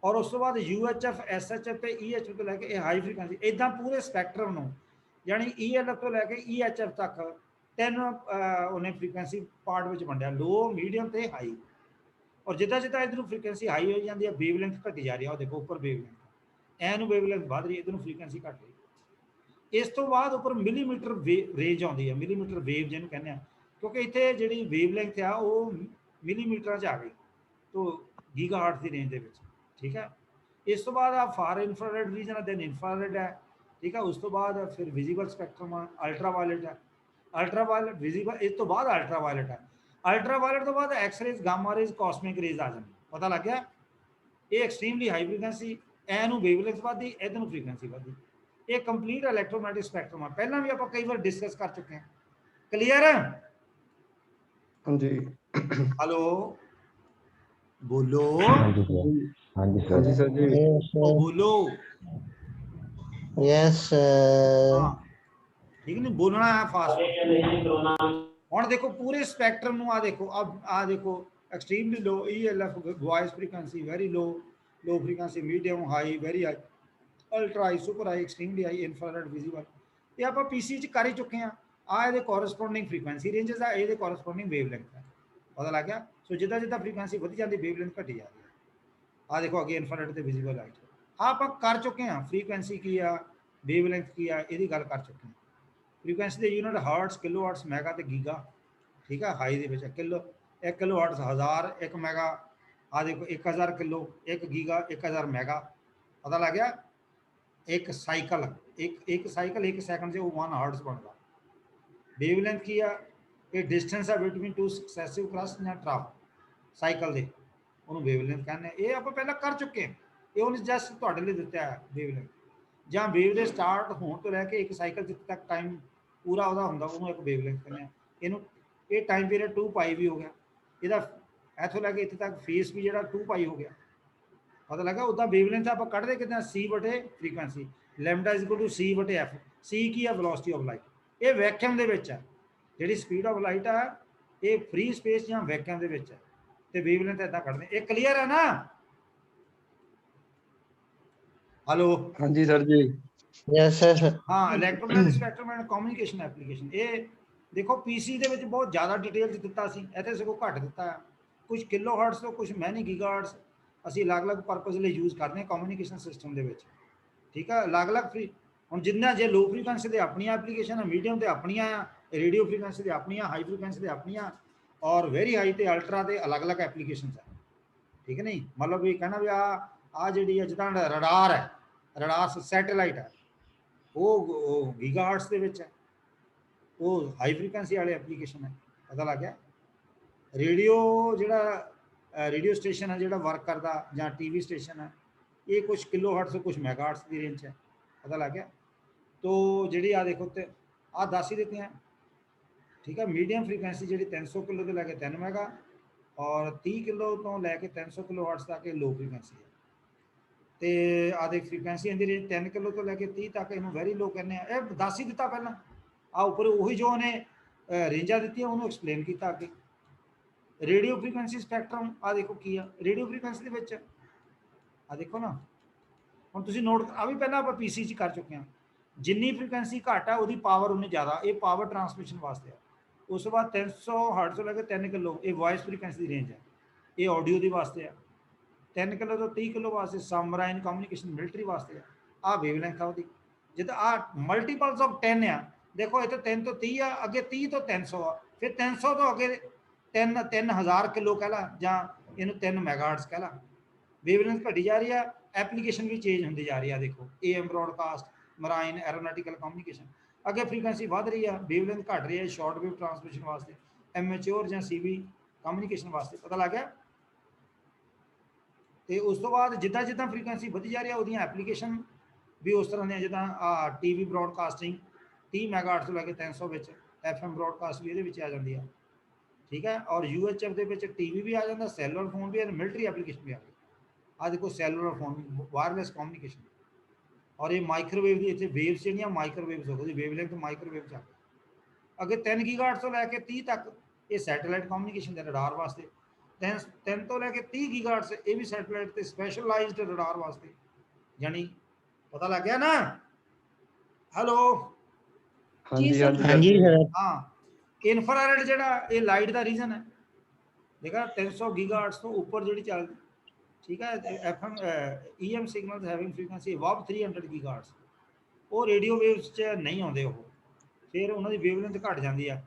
ਔਰ ਉਸ ਤੋਂ ਬਾਅਦ UHF, SHF ਤੇ EHF ਤੋਂ ਲੈ ਕੇ ਇਹ ਹਾਈ ਫ੍ਰੀਕੁਐਂਸੀ। ਇੱਦਾਂ ਪੂਰੇ ਸਪੈਕਟਰਮ ਨੂੰ, ਯਾਨੀ ELF ਤੋਂ ਲੈ ਕੇ EHF ਤੱਕ ਤਿੰਨ ਉਹਨੇ ਫ੍ਰੀਕੁਐਂਸੀ ਪਾਰਟ ਵਿੱਚ ਵੰਡਿਆ, ਲੋ, ਮੀਡੀਅਮ ਤੇ ਹਾਈ। ਔਰ ਜਿੱਦਾਂ ਜਿੱਦਾਂ ਇੱਧਰ ਨੂੰ ਫ੍ਰੀਕੁਐਂਸੀ ਹਾਈ ਹੋਈ ਜਾਂਦੀ ਹੈ, ਵੇਵਲੈਂਥ ਘਟੀ ਜਾ ਰਹੀ ਆ। ਉਹ ਦੇਖੋ ਉੱਪਰ ਵੇਵਲੈਂਥ, ਐਨੂੰ ਵੇਵਲੈਂਥ ਵੱਧ ਰਹੀ ਹੈ, ਇੱਧਰ ਨੂੰ ਫ੍ਰੀਕੁਐਂਸੀ ਘਟ ਰਹੀ। ਇਸ ਤੋਂ ਬਾਅਦ ਉੱਪਰ ਮਿਲੀਮੀਟਰ ਰੇਂਜ ਆਉਂਦੀ ਹੈ, ਮਿਲੀਮੀਟਰ ਵੇਵ ਜਿਹਨੂੰ ਕਹਿੰਦੇ ਆ, ਕਿਉਂਕਿ ਇੱਥੇ ਜਿਹੜੀ ਵੇਵਲੈਂਥ ਆ ਉਹ ਮਿਲੀਮੀਟਰਾਂ 'ਚ ਆ ਗਈ, ਤੋਂ ਗੀਗਾ ਹਾਰਟਜ਼ ਦੀ ਰੇਂਜ ਦੇ ਵਿੱਚ। ਠੀਕ ਹੈ, ਇਸ ਤੋਂ ਬਾਅਦ ਆ ਫਾਰ ਇਨਫਰਾਰੈਡ ਰੀਜਨ ਹੈ, ਦੈਨ ਇਨਫਰਾਰੈਡ ਹੈ। ਠੀਕ ਹੈ, ਉਸ ਤੋਂ ਬਾਅਦ ਫਿਰ ਵਿਜ਼ੀਬਲ ਸਪੈਕਟਰਮ ਆ, ਅਲਟਰਾ ਵਾਇਲਟ ਹੈ, ਅਲਟਰਾ ਵਾਇਲਟ, ਵਿਜ਼ੀਬਲ, ਇਸ ਤੋਂ ਬਾਅਦ ਅਲਟਰਾ ਵਾਇਲਟ ਹੈ। ਅਲਟਰਾਵਾਇਲਟ ਤੋਂ ਬਾਅਦ ਐਕਸ-ਰੇਜ਼, ਗਾਮਾ ਰੇਜ਼, ਕਾਸਮਿਕ ਰੇਜ਼ ਆ ਜਾਂਦੀ, ਪਤਾ ਲੱਗ ਗਿਆ। ਇਹ ਐਕਸਟ੍ਰੀਮਲੀ ਹਾਈ ਫ੍ਰੀਕੁਐਂਸੀ, ਐ ਨੂੰ ਵੇਵਲੈਂਥ ਵੱਧਦੀ, ਇਹਦੇ ਨੂੰ ਫ੍ਰੀਕੁਐਂਸੀ ਵੱਧਦੀ। ਇਹ ਕੰਪਲੀਟ ਇਲੈਕਟ੍ਰੋਮੈਗਨੈਟਿਕ ਸਪੈਕਟਰਮ ਆ, ਪਹਿਲਾਂ ਵੀ ਆਪਾਂ ਕਈ ਵਾਰ ਡਿਸਕਸ ਕਰ ਚੁੱਕੇ ਹਾਂ। ਕਲੀਅਰ? ਹਾਂਜੀ ਹੈਲੋ, ਬੋਲੋ। हाँ जी सर। हाँ जी हाँ जी सर। सर जी। Yes, ਉਹ sir. ਬੋਲੋ। Yes, sir. ਹਾਂ, ਠੀਕ ਨਹੀਂ ਬੋਲਣਾ ਹੈ ਫਾਸਟ। ਹੁਣ ਦੇਖੋ ਪੂਰੇ ਸਪੈਕਟਰਮ ਨੂੰ, ਆ ਦੇਖੋ, ਆ ਦੇਖੋ, extremely low ELF voice frequency, very low, low frequency, medium, high, very high, ultra high, super high, extremely high, infrared, visible. ਇਹ ਆਪਾਂ ਪੀਸੀ ਚ ਕਰ ਹੀ ਚੁੱਕੇ ਹਾਂ। ਆ ਇਹਦੇ ਕੋਰਸਪੋਂਡਿੰਗ ਫ੍ਰੀਕੁਐਂਸੀ ਰੇਂਜਸ ਆ, ਇਹਦੇ ਕੋਰਸਪੋਂਡਿੰਗ ਵੇਵਲੈਂਥ ਹੈ, ਪਤਾ ਲੱਗ ਗਿਆ। ਸੋ ਜਿੱਦਾਂ ਜਿੱਦਾਂ ਫ੍ਰੀਕੁਐਂਸੀ ਵਧੀ ਜਾਂਦੀ, ਵੇਵਲੈਂਥ ਘਟੀ ਜਾ ਰਹੀ ਹੈ। ਆ ਦੇਖੋ ਅੱਗੇ ਇਨਫਰਾਰੈਡ ਤੇ ਵਿਜ਼ੀਬਲ ਲਾਈਟ, ਆ ਆਪਾਂ ਕਰ ਚੁੱਕੇ ਹਾਂ। ਫ੍ਰੀਕੁਐਂਸੀ ਕੀ ਆ, ਵੇਵਲੈਂਥ ਕੀ ਆ, ਇਹਦੀ ਗੱਲ ਕਰ ਚੁੱਕੇ ਹਾਂ। ਫ੍ਰੀਕੁਐਂਸੀ ਦੇ unit hurts, kilo hurts, mega ਤੇ ਗੀਗਾ, ਠੀਕ ਹੈ। ਹਾਈ ਦੇ ਵਿੱਚ ਕਿਲੋ, 1 ਕਿਲੋ ਹਰਟਸ 1000, 1 ਮੈਗਾ, ਆ ਦੇਖੋ 1000 ਕਿਲੋ, 1 ਗੀਗਾ, 1000 ਮੈਗਾ, ਪਤਾ ਲੱਗ ਗਿਆ। ਇੱਕ ਸਾਈਕਲ, ਇੱਕ ਸਾਈਕਲ 1 ਸੈਕਿੰਡ 'ਚ ਉਹ 1 ਹਰਟਸ ਬਣਦਾ। ਵੇਵਲੈਂਥ ਕੀ ਆ, ਇਹ ਡਿਸਟੈਂਸ ਆ ਬਿਟਵੀਨ ਟੂ ਸਕਸੈਸਿਵ ਕ੍ਰਸਟ ਜਾਂ ਟਰਫ ਸਾਈਕਲ ਦੇ, ਉਹਨੂੰ ਵੇਵਲੈਂਥ ਕਹਿੰਦੇ ਆ। ਇਹ ਆਪਾਂ ਪਹਿਲਾਂ ਕਰ ਚੁੱਕੇ ਹਾਂ, ਇਹ ਉਹਨੇ ਜਸਟ ਤੁਹਾਡੇ ਲਈ ਦਿੱਤਾ ਹੈ ਵੇਵਲੈਂਥ। ਜਾਂ ਵੇਵ ਦੇ ਸਟਾਰਟ ਹੋਣ ਤੋਂ ਲੈ ਕੇ ਇੱਕ ਸਾਈਕਲ ਜਿੱਥੇ ਤੱਕ ਟਾਈਮ ਪੂਰਾ ਉਹਦਾ ਹੁੰਦਾ, ਉਹਨੂੰ ਇੱਕ ਵੇਵਲੈਂਥ ਕਹਿੰਦੇ ਆ। ਇਹਨੂੰ ਇਹ ਟਾਈਮ ਪੀਰੀਅਡ 2 ਪਾਈ ਵੀ ਹੋ ਗਿਆ, ਇਹਦਾ ਇੱਥੋਂ ਲੈ ਕੇ ਇੱਥੇ ਤੱਕ ਫੇਸ ਵੀ ਜਿਹੜਾ 2 ਪਾਈ ਹੋ ਗਿਆ, ਪਤਾ ਲੱਗਾ। ਉੱਦਾਂ ਵੇਵਲੈਂਥ ਆਪਾਂ ਕੱਢਦੇ ਕਿੱਦਾਂ, c ਬਟੇ frequency, lambda is equal to c ਬਟੇ f। c ਕੀ ਆ, ਵੈਲੋਸਿਟੀ ਆਫ ਲਾਈਟ। ਇਹ ਵੈਕਿਊਮ ਦੇ ਵਿੱਚ ਹੈ, ਜਿਹੜੀ ਸਪੀਡ ਆਫ ਲਾਈਟ ਆ, ਇਹ ਫ੍ਰੀ ਸਪੇਸ ਜਾਂ ਵੈਕਿਊਮ ਦੇ ਵਿੱਚ ਹੈ, ਤੇ ਵੇਵਲੈਂਥ ਇਦਾਂ ਕੱਢਦੇ। ਇਹ ਕਲੀਅਰ ਹੈ ਨਾ? ਹੈਲੋ। हाँ जी सर जी। Yes, sir. ਹਾਂ, electromagnetic spectrum and communication application. ਇਹ ਦੇਖੋ ਪੀਸੀ ਦੇ ਵਿੱਚ ਬਹੁਤ ਜ਼ਿਆਦਾ ਡਿਟੇਲ 'ਚ ਦਿੱਤਾ ਸੀ, ਇੱਥੇ ਸਗੋਂ ਘੱਟ ਦਿੱਤਾ ਹੈ। ਕੁਝ ਕਿਲੋ ਹਰਟਸ ਤੋਂ ਕੁਝ ਮੈਨੀ ਗੀਗਾਹਰਟਸ ਅਸੀਂ ਅਲੱਗ-ਅਲੱਗ ਪਰਪਸ ਲਈ ਯੂਜ਼ ਕਰਦੇ ਹਾਂ ਕਮਿਊਨੀਕੇਸ਼ਨ ਸਿਸਟਮ ਦੇ ਵਿੱਚ, ਠੀਕ ਹੈ। ਅਲੱਗ-ਅਲੱਗ ਫ੍ਰੀ, ਹੁਣ ਜਿੰਨਾ ਜੇ ਲੋ ਫ੍ਰੀਕੁਐਂਸੀ ਦੇ ਆਪਣੀਆਂ ਐਪਲੀਕੇਸ਼ਨ ਆ, ਮੀਡੀਅਮ ਤੇ ਆਪਣੀਆਂ ਆ, ਰੇਡੀਓ ਫ੍ਰੀਕੁਐਂਸੀ ਦੇ ਆਪਣੀਆਂ, ਹਾਈ ਫ੍ਰੀਕੁਐਂਸੀ ਦੇ ਆਪਣੀਆਂ, ਔਰ ਵੈਰੀ ਹਾਈ ਤੇ ਅਲਟਰਾ ਦੇ ਅਲੱਗ-ਅਲੱਗ ਐਪਲੀਕੇਸ਼ਨਸ ਆ, ਠੀਕ ਹੈ। ਨਹੀਂ ਮਤਲਬ ਇਹ ਕਹਿਣਾ ਵੀ ਆ ਜਿਹੜੀ ਹੈ ਜਿੱਦਾਂ ਰਡਾਰ ਹੈ, ਰਡਾਰ ਸੈਟੇਲਾਈਟ ਹੈ, ਉਹ ਗੀਗਾਹਰਟਸ ਦੇ ਵਿੱਚ ਹੈ, ਉਹ ਹਾਈ ਫ੍ਰੀਕੁਐਂਸੀ ਵਾਲੇ ਐਪਲੀਕੇਸ਼ਨ ਹੈ, ਪਤਾ ਲੱਗ ਗਿਆ। ਰੇਡੀਓ ਜਿਹੜਾ ਰੇਡੀਓ ਸਟੇਸ਼ਨ ਹੈ ਜਿਹੜਾ ਵਰਕ ਕਰਦਾ, ਜਾਂ ਟੀਵੀ ਸਟੇਸ਼ਨ ਹੈ, ਇਹ ਕੁਝ ਕਿਲੋ ਹਰਟਸ, ਕੁਝ ਮੈਗਾ ਹਰਟਸ ਦੀ ਰੇਂਜ ਹੈ, ਪਤਾ ਲੱਗ ਗਿਆ। ਤੋ ਜਿਹੜੀ ਆ ਦੇਖੋ ਤੇ ਆ ਦੱਸ ਹੀ ਦਿੱਤੀਆਂ, ਠੀਕ ਹੈ। ਮੀਡੀਅਮ ਫ੍ਰੀਕੁਐਂਸੀ ਜਿਹੜੀ 300 ਕਿਲੋ ਤੋਂ ਲੈ ਕੇ 3 ਮੈਗਾ, ਔਰ 30 ਕਿਲੋ ਤੋਂ ਲੈ ਕੇ 300 ਕਿਲੋ ਹਰਟਸ ਤੱਕ ਇਹ ਲੋ ਫ੍ਰੀਕੁਐਂਸੀ ਹੈ। ਤੇ ਆ ਦੇ ਫ੍ਰੀਕੁਐਂਸੀ ਇਹਦੀ ਰੇਂਜ 3 ਕਿਲੋ ਤੋਂ ਲੈ ਕੇ 30 ਤੱਕ ਇਹਨੂੰ ਵੈਰੀ ਲੋ ਕਹਿੰਦੇ ਆ। ਇਹ ਦੱਸ ਹੀ ਦਿੱਤਾ ਪਹਿਲਾਂ, ਆ ਉੱਪਰ ਉਹੀ ਜੋ ਉਹਨੇ ਰੇਂਜਾਂ ਦਿੱਤੀਆਂ ਉਹਨੂੰ ਐਕਸਪਲੇਨ ਕੀਤਾ ਅੱਗੇ। ਰੇਡੀਓ ਫ੍ਰੀਕੁਐਂਸੀ ਸਪੈਕਟਰਮ ਆ ਦੇਖੋ ਕੀ ਆ, ਰੇਡੀਓ ਫ੍ਰੀਕੁਐਂਸੀ ਦੇ ਵਿੱਚ ਆ ਦੇਖੋ ਨਾ। ਹੁਣ ਤੁਸੀਂ ਨੋਟ, ਆ ਵੀ ਪਹਿਲਾਂ ਆਪਾਂ ਪੀਸੀ 'ਚ ਕਰ ਚੁੱਕੇ ਹਾਂ। ਜਿੰਨੀ ਫ੍ਰੀਕੁਐਂਸੀ ਘੱਟ ਆ ਉਹਦੀ ਪਾਵਰ ਉਨੀ ਜ਼ਿਆਦਾ, ਇਹ ਪਾਵਰ ਟਰਾਂਸਮਿਸ਼ਨ ਵਾਸਤੇ ਆ। ਉਸ ਤੋਂ ਬਾਅਦ 300 ਹਰਟਜ਼ ਤੋਂ ਲੈ ਕੇ 3 ਕਿਲੋ ਇਹ ਵੌਇਸ ਫ੍ਰੀਕੁਐਂਸੀ ਦੀ ਰੇਂਜ ਹੈ, ਇਹ ਆਡੀਓ ਦੀ ਵਾਸਤੇ ਆ। 3 ਕਿਲੋ ਤੋਂ 30 ਕਿਲੋ ਵਾਸਤੇ ਸਬਮਰਾਈਨ ਕਮਿਊਨੀਕੇਸ਼ਨ ਮਿਲਟਰੀ ਵਾਸਤੇ ਆ। ਆਹ ਵੇਵਲੈਂਥ ਆ ਉਹਦੀ। ਜਿੱਦਾਂ ਆ ਮਲਟੀਪਲਸ ਆਫ 10 ਆ, ਦੇਖੋ ਇੱਥੇ 3 ਤੋਂ 30 ਆ, ਅੱਗੇ 30 ਤੋਂ 300 ਆ, ਫਿਰ 300 ਤੋਂ ਅੱਗੇ 3000 ਕਿਲੋ ਕਹਿ ਲਾ, ਜਾਂ ਇਹਨੂੰ 3 ਮੈਗਾਹਰਟਜ਼ ਕਹਿ ਲਾ। ਵੇਵਲੈਂਥ ਘਟੀ ਜਾ ਰਹੀ ਆ, ਐਪਲੀਕੇਸ਼ਨ ਵੀ ਚੇਂਜ ਹੁੰਦੀ ਜਾ ਰਹੀ ਆ। ਦੇਖੋ AM ਬ੍ਰੌਡਕਾਸਟ, ਮਰਾਈਨ, ਐਰੋਨੈਟੀਕਲ ਕਮਿਊਨੀਕੇਸ਼ਨ। ਅੱਗੇ ਫ੍ਰੀਕੁਐਂਸੀ ਵੱਧ ਰਹੀ ਆ, ਵੇਵਲੈਂਥ ਘਟ ਰਹੀ ਹੈ ਸ਼ਾਰਟ ਵੇਵ ਟਰਾਂਸਮਿਸ਼ਨ ਵਾਸਤੇ, ਐਮੈਚੋਰ ਜਾਂ CB ਕਮਿਊਨੀਕੇਸ਼ਨ ਵਾਸਤੇ, ਪਤਾ ਲੱਗ ਗਿਆ। ਤੇ ਉਸ ਤੋਂ ਬਾਅਦ ਜਿੱਦਾਂ ਜਿੱਦਾਂ ਫ੍ਰੀਕੁਐਂਸੀ ਵਧੀ ਜਾ ਰਹੀ ਹੈ ਉਹਦੀਆਂ ਐਪਲੀਕੇਸ਼ਨ ਵੀ ਉਸ ਤਰ੍ਹਾਂ ਦੀਆਂ, ਜਿੱਦਾਂ TV ਬ੍ਰੌਡਕਾਸਟਿੰਗ 30 ਮੈਗਾਹਰਟਜ਼ ਤੋਂ ਲੈ ਕੇ 300 ਵਿੱਚ, FM ਬ੍ਰੌਡਕਾਸਟ ਵੀ ਇਹਦੇ ਵਿੱਚ ਆ ਜਾਂਦੀ ਆ, ਠੀਕ ਹੈ। ਔਰ UHF ਦੇ ਵਿੱਚ TV ਵੀ ਆ ਜਾਂਦਾ, ਸੈਲੂਲਰ ਫੋਨ ਵੀ, ਮਿਲਟਰੀ ਐਪਲੀਕੇਸ਼ਨ ਵੀ ਆ ਗਈ। ਆ ਦੇਖੋ ਸੈਲੂਲਰ ਫੋਨ, ਵਾਇਰਲੈਸ ਕਮਿਊਨੀਕੇਸ਼ਨ। ਔਰ ਇਹ ਮਾਈਕ੍ਰੋਵੇਵ ਦੀ ਇੱਥੇ ਵੇਵਸ ਜਿਹੜੀਆਂ ਮਾਈਕ੍ਰੋਵੇਵਸ ਹੋ ਗਈ, ਵੇਵਲੈਂਥ ਮਾਈਕ੍ਰੋਵੇਵ ਚ ਆ ਗਈ। ਅੱਗੇ 3 ਗੀਗਾਹਰਟਜ਼ ਤੋਂ ਲੈ ਕੇ 30 ਤੱਕ ਇਹ ਸੈਟੇਲਾਈਟ ਕਮਿਊਨੀਕੇਸ਼ਨ ਦੇ ਰਡਾਰ ਵਾਸਤੇ, 3 ਤੋਂ ਲੈ ਕੇ 30 ਗੀਗਾਹਰਟਜ਼ ਇਹ ਵੀ ਸੈਟੇਲਾਈਟ ਤੇ ਸਪੈਸ਼ਲਾਈਜ਼ਡ ਰਡਾਰ ਵਾਸਤੇ। ਜਾਨੀ ਪਤਾ ਲੱਗ ਗਿਆ ਨਾ? ਹੈਲੋ। हाँ जी हाँ जी हाँ सर जी, जी। sir. ਹਾਂ, ਇਨਫਰਾਰੈਡ ਜਿਹੜਾ ਇਹ ਲਾਈਟ ਦਾ ਰੀਜ਼ਨ ਹੈ, ਦੇਖਾ 300 ਗੀਗਾਹਰਟਜ਼ ਤੋਂ ਉੱਪਰ ਜਿਹੜੀ ਚੱਲਦੀ, ਠੀਕ ਹੈ। FM EM signals having frequency above 300 ਗੀਗਾਹਰਟਜ਼, ਉਹ ਰੇਡੀਓ ਵੇਵਸ 'ਚ ਨਹੀਂ ਆਉਂਦੇ, ਉਹ ਫਿਰ ਉਹਨਾਂ ਦੀ ਵੇਵਲੈਂਥ ਘਟ ਜਾਂਦੀ ਆ।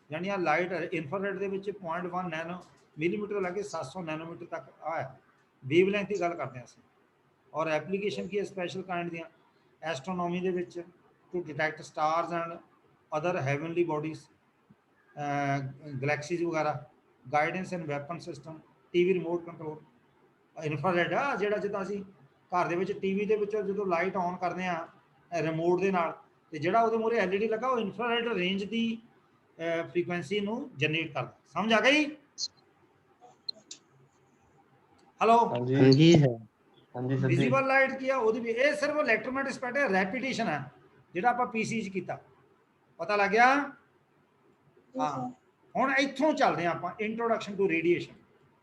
ਯਾਨੀ ਆ ਲਾਈਟ ਇਨਫਰਾਰੈਡ ਦੇ ਵਿੱਚ 0.1 ਨੈਨੋ ਮਿਲੀਮੀਟਰ ਤੋਂ ਲੈ ਕੇ 700 ਨੈਨੋਮੀਟਰ ਤੱਕ ਆ ਵੇਵਲੈਂਥ ਦੀ ਗੱਲ ਕਰਦੇ ਹਾਂ ਅਸੀਂ। ਔਰ ਐਪਲੀਕੇਸ਼ਨ ਕੀ ਹੈ ਸਪੈਸ਼ਲ ਕਾइंड ਦੀਆਂ, ਐਸਟਰੋਨੋਮੀ ਦੇ ਵਿੱਚ to detect stars and other heavenly bodies, galaxies ਵਗੈਰਾ, guidance and weapon system, TV remote control, infrared ਆ ਜਿਹੜਾ ਜਿੱਦਾਂ ਅਸੀਂ ਘਰ ਦੇ ਵਿੱਚ ਟੀਵੀ ਦੇ ਵਿੱਚ ਜਦੋਂ ਲਾਈਟ ਔਨ ਕਰਦੇ ਆ ਰਿਮੋਟ ਦੇ ਨਾਲ, ਤੇ ਜਿਹੜਾ ਉਹਦੇ ਮੂਹਰੇ ਐਲਈਡੀ ਲੱਗਾ ਉਹ ਇਨਫਰਾਰੈਡ ਰੇਂਜ ਦੀ ਫ੍ਰੀਕੁਐਂਸੀ ਨੂੰ ਜਨਰੇਟ ਕਰਦਾ। ਸਮਝ ਆ ਗਈ? ਹੈਲੋ, ਹਾਂਜੀ ਹਾਂਜੀ ਸਰ। ਹਾਂਜੀ ਸਰ ਜੀ। ਵਿਜ਼ੀਬਲ ਲਾਈਟ ਕੀ ਆ ਉਹਦੀ ਵੀ, ਇਹ ਸਿਰਫ ਇਲੈਕਟ੍ਰੋਮੈਗਨੈਟਿਕ ਸਪੈਕਟਰਮ ਰੈਪੀਟੀਸ਼ਨ ਹੈ ਜਿਹੜਾ ਆਪਾਂ ਪੀਸੀ 'ਚ ਕੀਤਾ। ਪਤਾ ਲੱਗ ਗਿਆ? ਹਾਂ, ਹੁਣ ਇੱਥੋਂ ਚੱਲਦੇ ਹਾਂ ਆਪਾਂ ਇੰਟਰੋਡਕਸ਼ਨ ਟੂ ਰੇਡੀਏਸ਼ਨ।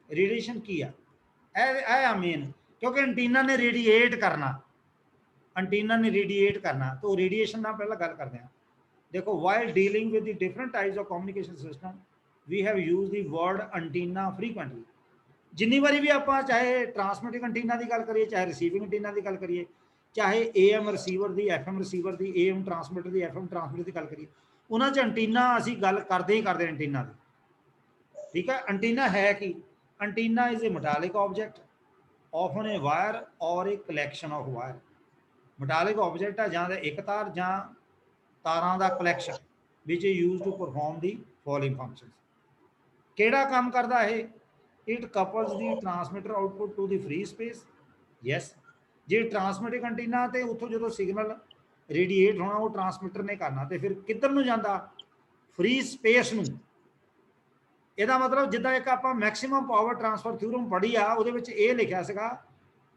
ਰੇਡੀਏਸ਼ਨ ਕੀ ਆ? ਇਹ ਆ ਮੇਨ, ਕਿਉਂਕਿ ਐਂਟੀਨਾ ਨੇ ਰੇਡੀਏਟ ਕਰਨਾ, ਐਂਟੀਨਾ ਨੇ ਰੇਡੀਏਟ ਕਰਨਾ, ਤਾਂ ਉਹ ਰੇਡੀਏਸ਼ਨ ਨਾਲ ਪਹਿਲਾਂ ਗੱਲ ਕਰਦੇ ਹਾਂ। ਦੇਖੋ, while dealing with the different types of communication system we have use the word antenna frequently. जिन्नी बारी भी आप चाहे ट्रांसमिटिंग एंटीना की गल करिए, चाहे रिसीविंग एंटीना की गल करिए, चाहे AM रिसीवर की, FM रिसीवर की, AM ट्रांसमिटर की, FM ट्रांसमिटर की गल करिए, उन्होंने एंटीना असी गल करते ही करते एंटीना की। ठीक है, एंटीना है कि antenna is a metallic object often a wire or a collection of wire. Metallic object है जां एक तार जां तारां दा collection which is use to perform the following functions. ਕਿਹੜਾ ਕੰਮ ਕਰਦਾ ਇਹ? It couples the transmitter output to the free space. Yes, ਜੇ ਟਰਾਂਸਮਿਟਿੰਗ ਐਂਟੀਨਾ ਤੇ ਉੱਥੋਂ ਜਦੋਂ ਸਿਗਨਲ ਰੇਡੀਏਟ ਹੋਣਾ ਉਹ ਟਰਾਂਸਮਿਟਰ ਨੇ ਕਰਨਾ, ਤੇ ਫਿਰ ਕਿੱਧਰ ਨੂੰ ਜਾਂਦਾ? ਫ੍ਰੀ ਸਪੇਸ ਨੂੰ। ਇਹਦਾ ਮਤਲਬ ਜਿੱਦਾਂ ਇੱਕ ਆਪਾਂ ਮੈਕਸਿਮਮ ਪਾਵਰ ਟਰਾਂਸਫਰ ਥਿਊਰਮ ਪੜ੍ਹੀ ਆ, ਉਹਦੇ ਵਿੱਚ ਇਹ ਲਿਖਿਆ ਸੀਗਾ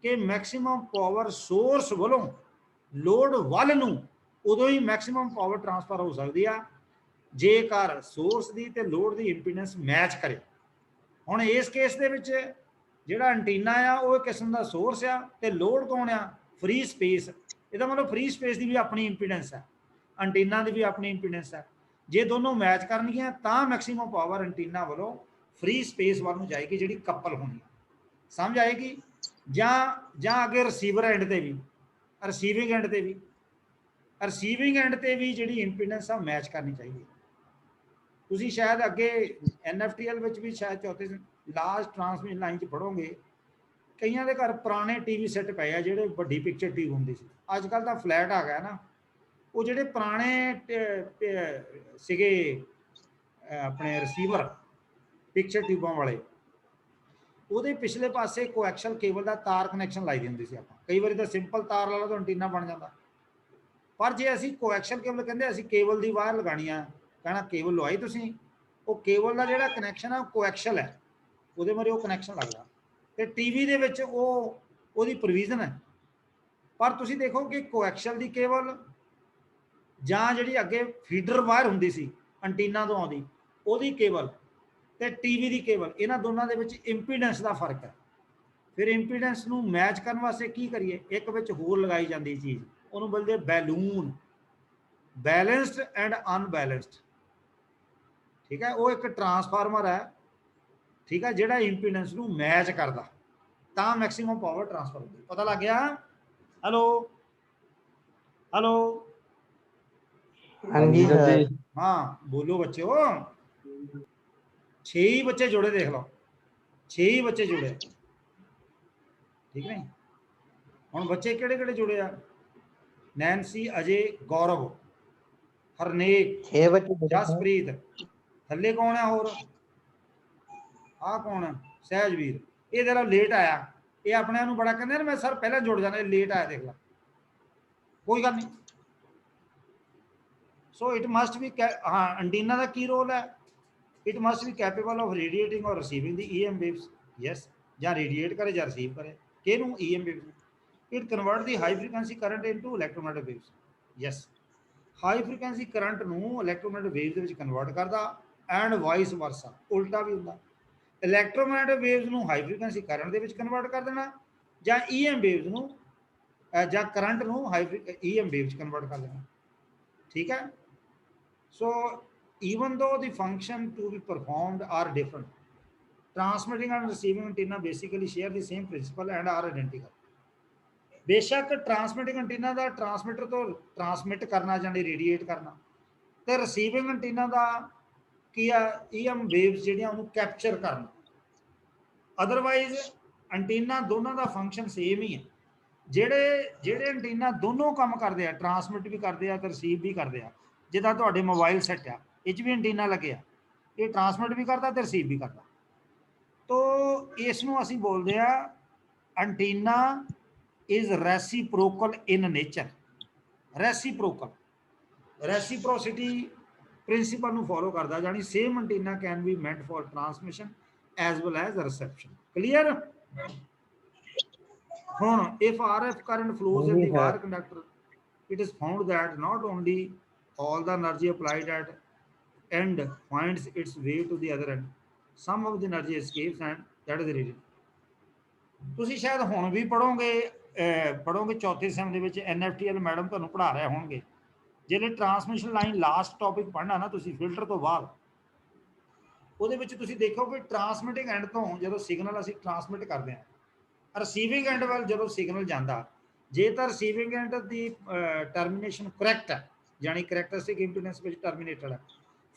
ਕਿ ਮੈਕਸਿਮਮ ਪਾਵਰ ਸੋਰਸ ਵੱਲੋਂ ਲੋਡ ਵੱਲ ਨੂੰ ਉਦੋਂ ਹੀ ਮੈਕਸਿਮਮ ਪਾਵਰ ਟਰਾਂਸਫਰ ਹੋ ਸਕਦੀ ਆ ਜੇਕਰ ਸੋਰਸ ਦੀ ਤੇ ਲੋਡ ਦੀ ਇੰਪੀਡੈਂਸ ਮੈਚ ਕਰੇ। ਹੁਣ ਇਸ ਕੇਸ ਦੇ ਵਿੱਚ ਜਿਹੜਾ ਐਂਟੀਨਾ ਆ ਉਹ ਇੱਕ ਕਿਸਮ ਦਾ ਸੋਰਸ ਆ, ਤੇ ਲੋਡ ਕੌਣ ਆ? Free space. ਇਹਦਾ ਮਤਲਬ ਫ੍ਰੀ ਸਪੇਸ ਦੀ ਵੀ ਆਪਣੀ ਇੰਪੀਡੈਂਸ ਹੈ, ਐਂਟੀਨਾ ਦੀ ਵੀ ਆਪਣੀ ਇੰਪੀਡੈਂਸ ਹੈ। ਜੇ ਦੋਨੋਂ ਮੈਚ ਕਰਨਗੀਆਂ ਤਾਂ ਮੈਕਸਿਮਮ ਪਾਵਰ ਐਂਟੀਨਾ ਵੱਲੋਂ ਫ੍ਰੀ ਸਪੇਸ ਵੱਲ ਨੂੰ ਜਾਏਗੀ, ਜਿਹੜੀ ਕਪਲ ਹੋਣੀ। ਸਮਝ ਆਏਗੀ? ਜਾਂ ਅੱਗੇ ਰਿਸੀਵਰ ਐਂਡ ਤੇ ਵੀ, ਰਿਸੀਵਿੰਗ ਐਂਡ ਤੇ ਵੀ, ਰਿਸੀਵਿੰਗ ਐਂਡ ਤੇ ਵੀ ਜਿਹੜੀ ਇੰਪੀਡੈਂਸ ਆ ਮੈਚ ਕਰਨੀ ਚਾਹੀਦੀ। ਤੁਸੀਂ ਸ਼ਾਇਦ ਅੱਗੇ NFTL ਵਿੱਚ ਵੀ ਸ਼ਾਇਦ ਚੌਥੇ ਲਾਸਟ ਟਰਾਂਸਮਿਸ਼ਨ ਲਾਈਨ 'ਚ ਪੜ੍ਹੋਗੇ, ਕਈਆਂ ਦੇ ਘਰ ਪੁਰਾਣੇ ਟੀਵੀ ਸੈੱਟ ਪਏ ਆ ਜਿਹੜੇ ਵੱਡੀ ਪਿਕਚਰ ਟਿਊਬ ਹੁੰਦੀ ਸੀ। ਅੱਜ ਕੱਲ੍ਹ ਤਾਂ ਫਲੈਟ ਆ ਗਿਆ ਨਾ। ਉਹ ਜਿਹੜੇ ਪੁਰਾਣੇ ਸੀਗੇ ਆਪਣੇ ਰਿਸੀਵਰ ਪਿਕਚਰ ਟਿਊਬਾਂ ਵਾਲੇ, ਉਹਦੇ ਪਿਛਲੇ ਪਾਸੇ ਕੋਐਕਸ਼ਲ ਕੇਬਲ ਦਾ ਤਾਰ ਕਨੈਕਸ਼ਨ ਲਾਈ ਦੀ ਹੁੰਦੀ ਸੀ ਆਪਾਂ। ਕਈ ਵਾਰੀ ਤਾਂ ਸਿੰਪਲ ਤਾਰ ਲਾ ਲਓ ਤਾਂ ਐਂਟੀਨਾ ਬਣ ਜਾਂਦਾ, ਪਰ ਜੇ ਅਸੀਂ ਕੋਐਕਸ਼ਲ ਕੇਬਲ ਕਹਿੰਦੇ ਅਸੀਂ ਕੇਬਲ ਦੀ ਵਾਇਰ ਲਗਾਣੀ ਆ, ਕਹਿਣਾ ਕੇਬਲ ਲਵਾਈ ਤੁਸੀਂ, ਉਹ ਕੇਬਲ ਦਾ ਜਿਹੜਾ ਕਨੈਕਸ਼ਨ ਆ ਕੋਐਕਸ਼ਲ ਹੈ, ਉਹਦੇ ਬਾਰੇ ਉਹ ਕਨੈਕਸ਼ਨ ਲੱਗਦਾ। ਤੇ ਟੀਵੀ ਦੇ ਵਿੱਚ ਉਹਦੀ ਪ੍ਰੋਵੀਜ਼ਨ ਹੈ। ਪਰ ਤੁਸੀਂ ਦੇਖੋ ਕਿ ਕੋਐਕਸ਼ਲ ਦੀ ਕੇਬਲ ਜਾਂ ਜਿਹੜੀ ਅੱਗੇ ਫੀਡਰ ਵਾਇਰ ਹੁੰਦੀ ਸੀ ਐਂਟੀਨਾ ਤੋਂ ਆਉਂਦੀ, ਉਹਦੀ ਕੇਬਲ ਤੇ ਟੀਵੀ ਦੀ ਕੇਬਲ, ਇਹਨਾਂ ਦੋਨਾਂ ਦੇ ਵਿੱਚ ਇੰਪੀਡੈਂਸ ਦਾ ਫਰਕ ਹੈ। ਫਿਰ ਇੰਪੀਡੈਂਸ ਨੂੰ ਮੈਚ ਕਰਨ ਵਾਸਤੇ ਕੀ ਕਰੀਏ? ਇੱਕ ਵਿੱਚ ਹੋਰ ਲਗਾਈ ਜਾਂਦੀ ਚੀਜ਼, ਉਹਨੂੰ ਬੋਲਦੇ ਬੈਲੂਨ। Balanced and unbalanced. ਠੀਕ ਹੈ, ਉਹ ਇੱਕ ਟਰਾਂਸਫਾਰਮਰ ਹੈ, ਠੀਕ ਹੈ, ਜਿਹੜਾ ਇੰਪੀਡੈਂਸ ਨੂੰ ਮੈਚ ਕਰਦਾ, ਤਾਂ ਮੈਕਸਿਮਮ ਪਾਵਰ ਟਰਾਂਸਫਰ ਹੁੰਦੀ। ਪਤਾ ਲੱਗ ਗਿਆ? ਹੈਲੋ ਹੈਲੋ, ਹਾਂਜੀ ਸਰ। ਹਾਂ ਬੋਲੋ ਬੱਚਿਓ। 6 ਹੀ ਬੱਚੇ ਜੁੜੇ, ਦੇਖ ਲਓ 6 ਹੀ ਬੱਚੇ ਜੁੜੇ, ਠੀਕ ਨਹੀਂ? ਹੁਣ ਬੱਚੇ ਕਿਹੜੇ ਕਿਹੜੇ ਜੁੜੇ ਆ? ਨੈਨਸੀ, ਅਜੇ, ਗੌਰਵ, ਹਰਨੇਕ, 6 ਬੱਚੇ। ਜਸਪ੍ਰੀਤ, ਥੱਲੇ ਕੌਣ ਹੈ ਹੋਰ? ਆਹ ਕੌਣ ਹੈ? ਸਹਿਜਵੀਰ। ਇਹ ਜਰਾ ਲੇਟ ਆਇਆ, ਇਹ ਆਪਣੇ ਨੂੰ ਬੜਾ ਕਹਿੰਦੇ ਨਾ ਮੈਂ ਸਰ ਪਹਿਲਾਂ ਜੁੜ ਜਾਣਾ, ਲੇਟ ਆਇਆ ਦੇਖ ਲਾ, ਕੋਈ ਗੱਲ ਨਹੀਂ। ਸੋ ਇਟ ਮਸਟ ਵੀ, ਹਾਂ ਐਂਟੀਨਾ ਦਾ ਕੀ ਰੋਲ ਹੈ? It must be capable of radiating or receiving the EM waves. Yes, ਜਾਂ ਰੇਡੀਏਟ करे ਜਾਂ ਰਿਸੀਵ करे, ਕਿਹਨੂੰ? EM waves. It convert the high frequency current into electromagnetic waves. Yes, high frequency current ਨੂੰ electromagnetic waves ਦੇ ਵਿੱਚ convert ਕਰਦਾ, and vice ਵਰਸਾ, ਉਲਟਾ ਵੀ ਹੁੰਦਾ। ਇਲੈਕਟ੍ਰੋਮੈਗਨੈਟਿਕ ਵੇਵਸ ਨੂੰ ਹਾਈ ਫ੍ਰੀਕੁਐਂਸੀ ਕਰੰਟ ਦੇ ਵਿੱਚ ਕਨਵਰਟ ਕਰ ਦੇਣਾ, ਜਾਂ EM ਵੇਵਸ ਨੂੰ ਜਾਂ ਕਰੰਟ ਨੂੰ ਹਾਈ EM ਵੇਵਸ ਕਨਵਰਟ ਕਰ ਦੇਣਾ। ਠੀਕ ਹੈ। ਸੋ even though the function to be performed are different, transmitting and receiving antenna basically share the same principle and are identical। बेशक ट्रांसमिटिंग एंटीना ਦਾ ट्रांसमिटर ਤੋਂ transmit करना जानी रेडिएट करना, ਤੇ रिसीविंग एंटीना ਦਾ ਕੀ ਆ? EM वेव्स ਜਿਹੜੀਆਂ ਉਹਨੂੰ ਕੈਪਚਰ ਕਰਨਾ। ਅਦਰਵਾਈਜ਼ ਐਂਟੀਨਾ ਦੋਨਾਂ ਦਾ ਫੰਕਸ਼ਨ ਸੇਮ ਹੀ ਹੈ। ਜਿਹੜੇ ਐਂਟੀਨਾ ਦੋਨੋਂ ਕੰਮ ਕਰਦੇ ਆ, ਟਰਾਂਸਮਿਟ ਵੀ ਕਰਦੇ ਆ ਤੇ ਰਿਸੀਵ ਵੀ ਕਰਦੇ ਆ, ਜਿੱਦਾਂ ਤੁਹਾਡੇ ਮੋਬਾਈਲ ਸੈੱਟ ਆ, ਇਹ 'ਚ ਵੀ ਐਂਟੀਨਾ ਲੱਗਿਆ, ਇਹ ਟਰਾਂਸਮਿਟ ਵੀ ਕਰਦਾ ਤੇ ਰਿਸੀਵ ਵੀ ਕਰਦਾ। तो इसनों ਅਸੀਂ ਬੋਲਦੇ ਆ antenna is reciprocal in nature. Reciprocity principle ਨੂੰ follow ਕਰਦਾ, ਜਾਨੀ same antenna can be meant for transmission as well as reception. Clear? ਹੁਣ if RF current flows in the wire conductor, it is found that not only all the energy applied at end finds its way to the other end, some of the energy escapes and that is radiated. ਤੁਸੀਂ ਸ਼ਾਇਦ ਹੁਣ ਵੀ ਪੜੋਗੇ ਚੌਥੇ ਸੈਮ ਦੇ ਵਿੱਚ NFTL madam ਤੁਹਾਨੂੰ ਪੜ੍ਹਾ ਰਹੇ ਹੋਣਗੇ। ਜਿਹੜੇ ਟਰਾਂਸਮਿਸ਼ਨ ਲਾਈਨ ਲਾਸਟ ਟੌਪਿਕ ਪੜ੍ਹਨਾ ਨਾ ਤੁਸੀਂ ਫਿਲਟਰ ਤੋਂ ਬਾਅਦ, ਉਹਦੇ ਵਿੱਚ ਤੁਸੀਂ ਦੇਖੋਗੇ ਟਰਾਂਸਮਿਟਿੰਗ ਐਂਡ ਤੋਂ ਜਦੋਂ ਸਿਗਨਲ ਅਸੀਂ ਟਰਾਂਸਮਿਟ ਕਰਦੇ ਹਾਂ, ਰਿਸੀਵਿੰਗ ਐਂਡ ਵੱਲ ਜਦੋਂ ਸਿਗਨਲ ਜਾਂਦਾ, ਜੇ ਤਾਂ receiving and the termination correct ਹੈ, ਜਾਨੀ ਕਰੈਕਟਰਿਸਟਿਕ ਇੰਪੀਡੈਂਸ ਵਿੱਚ ਟਰਮੀਨੇਟਡ ਹੈ,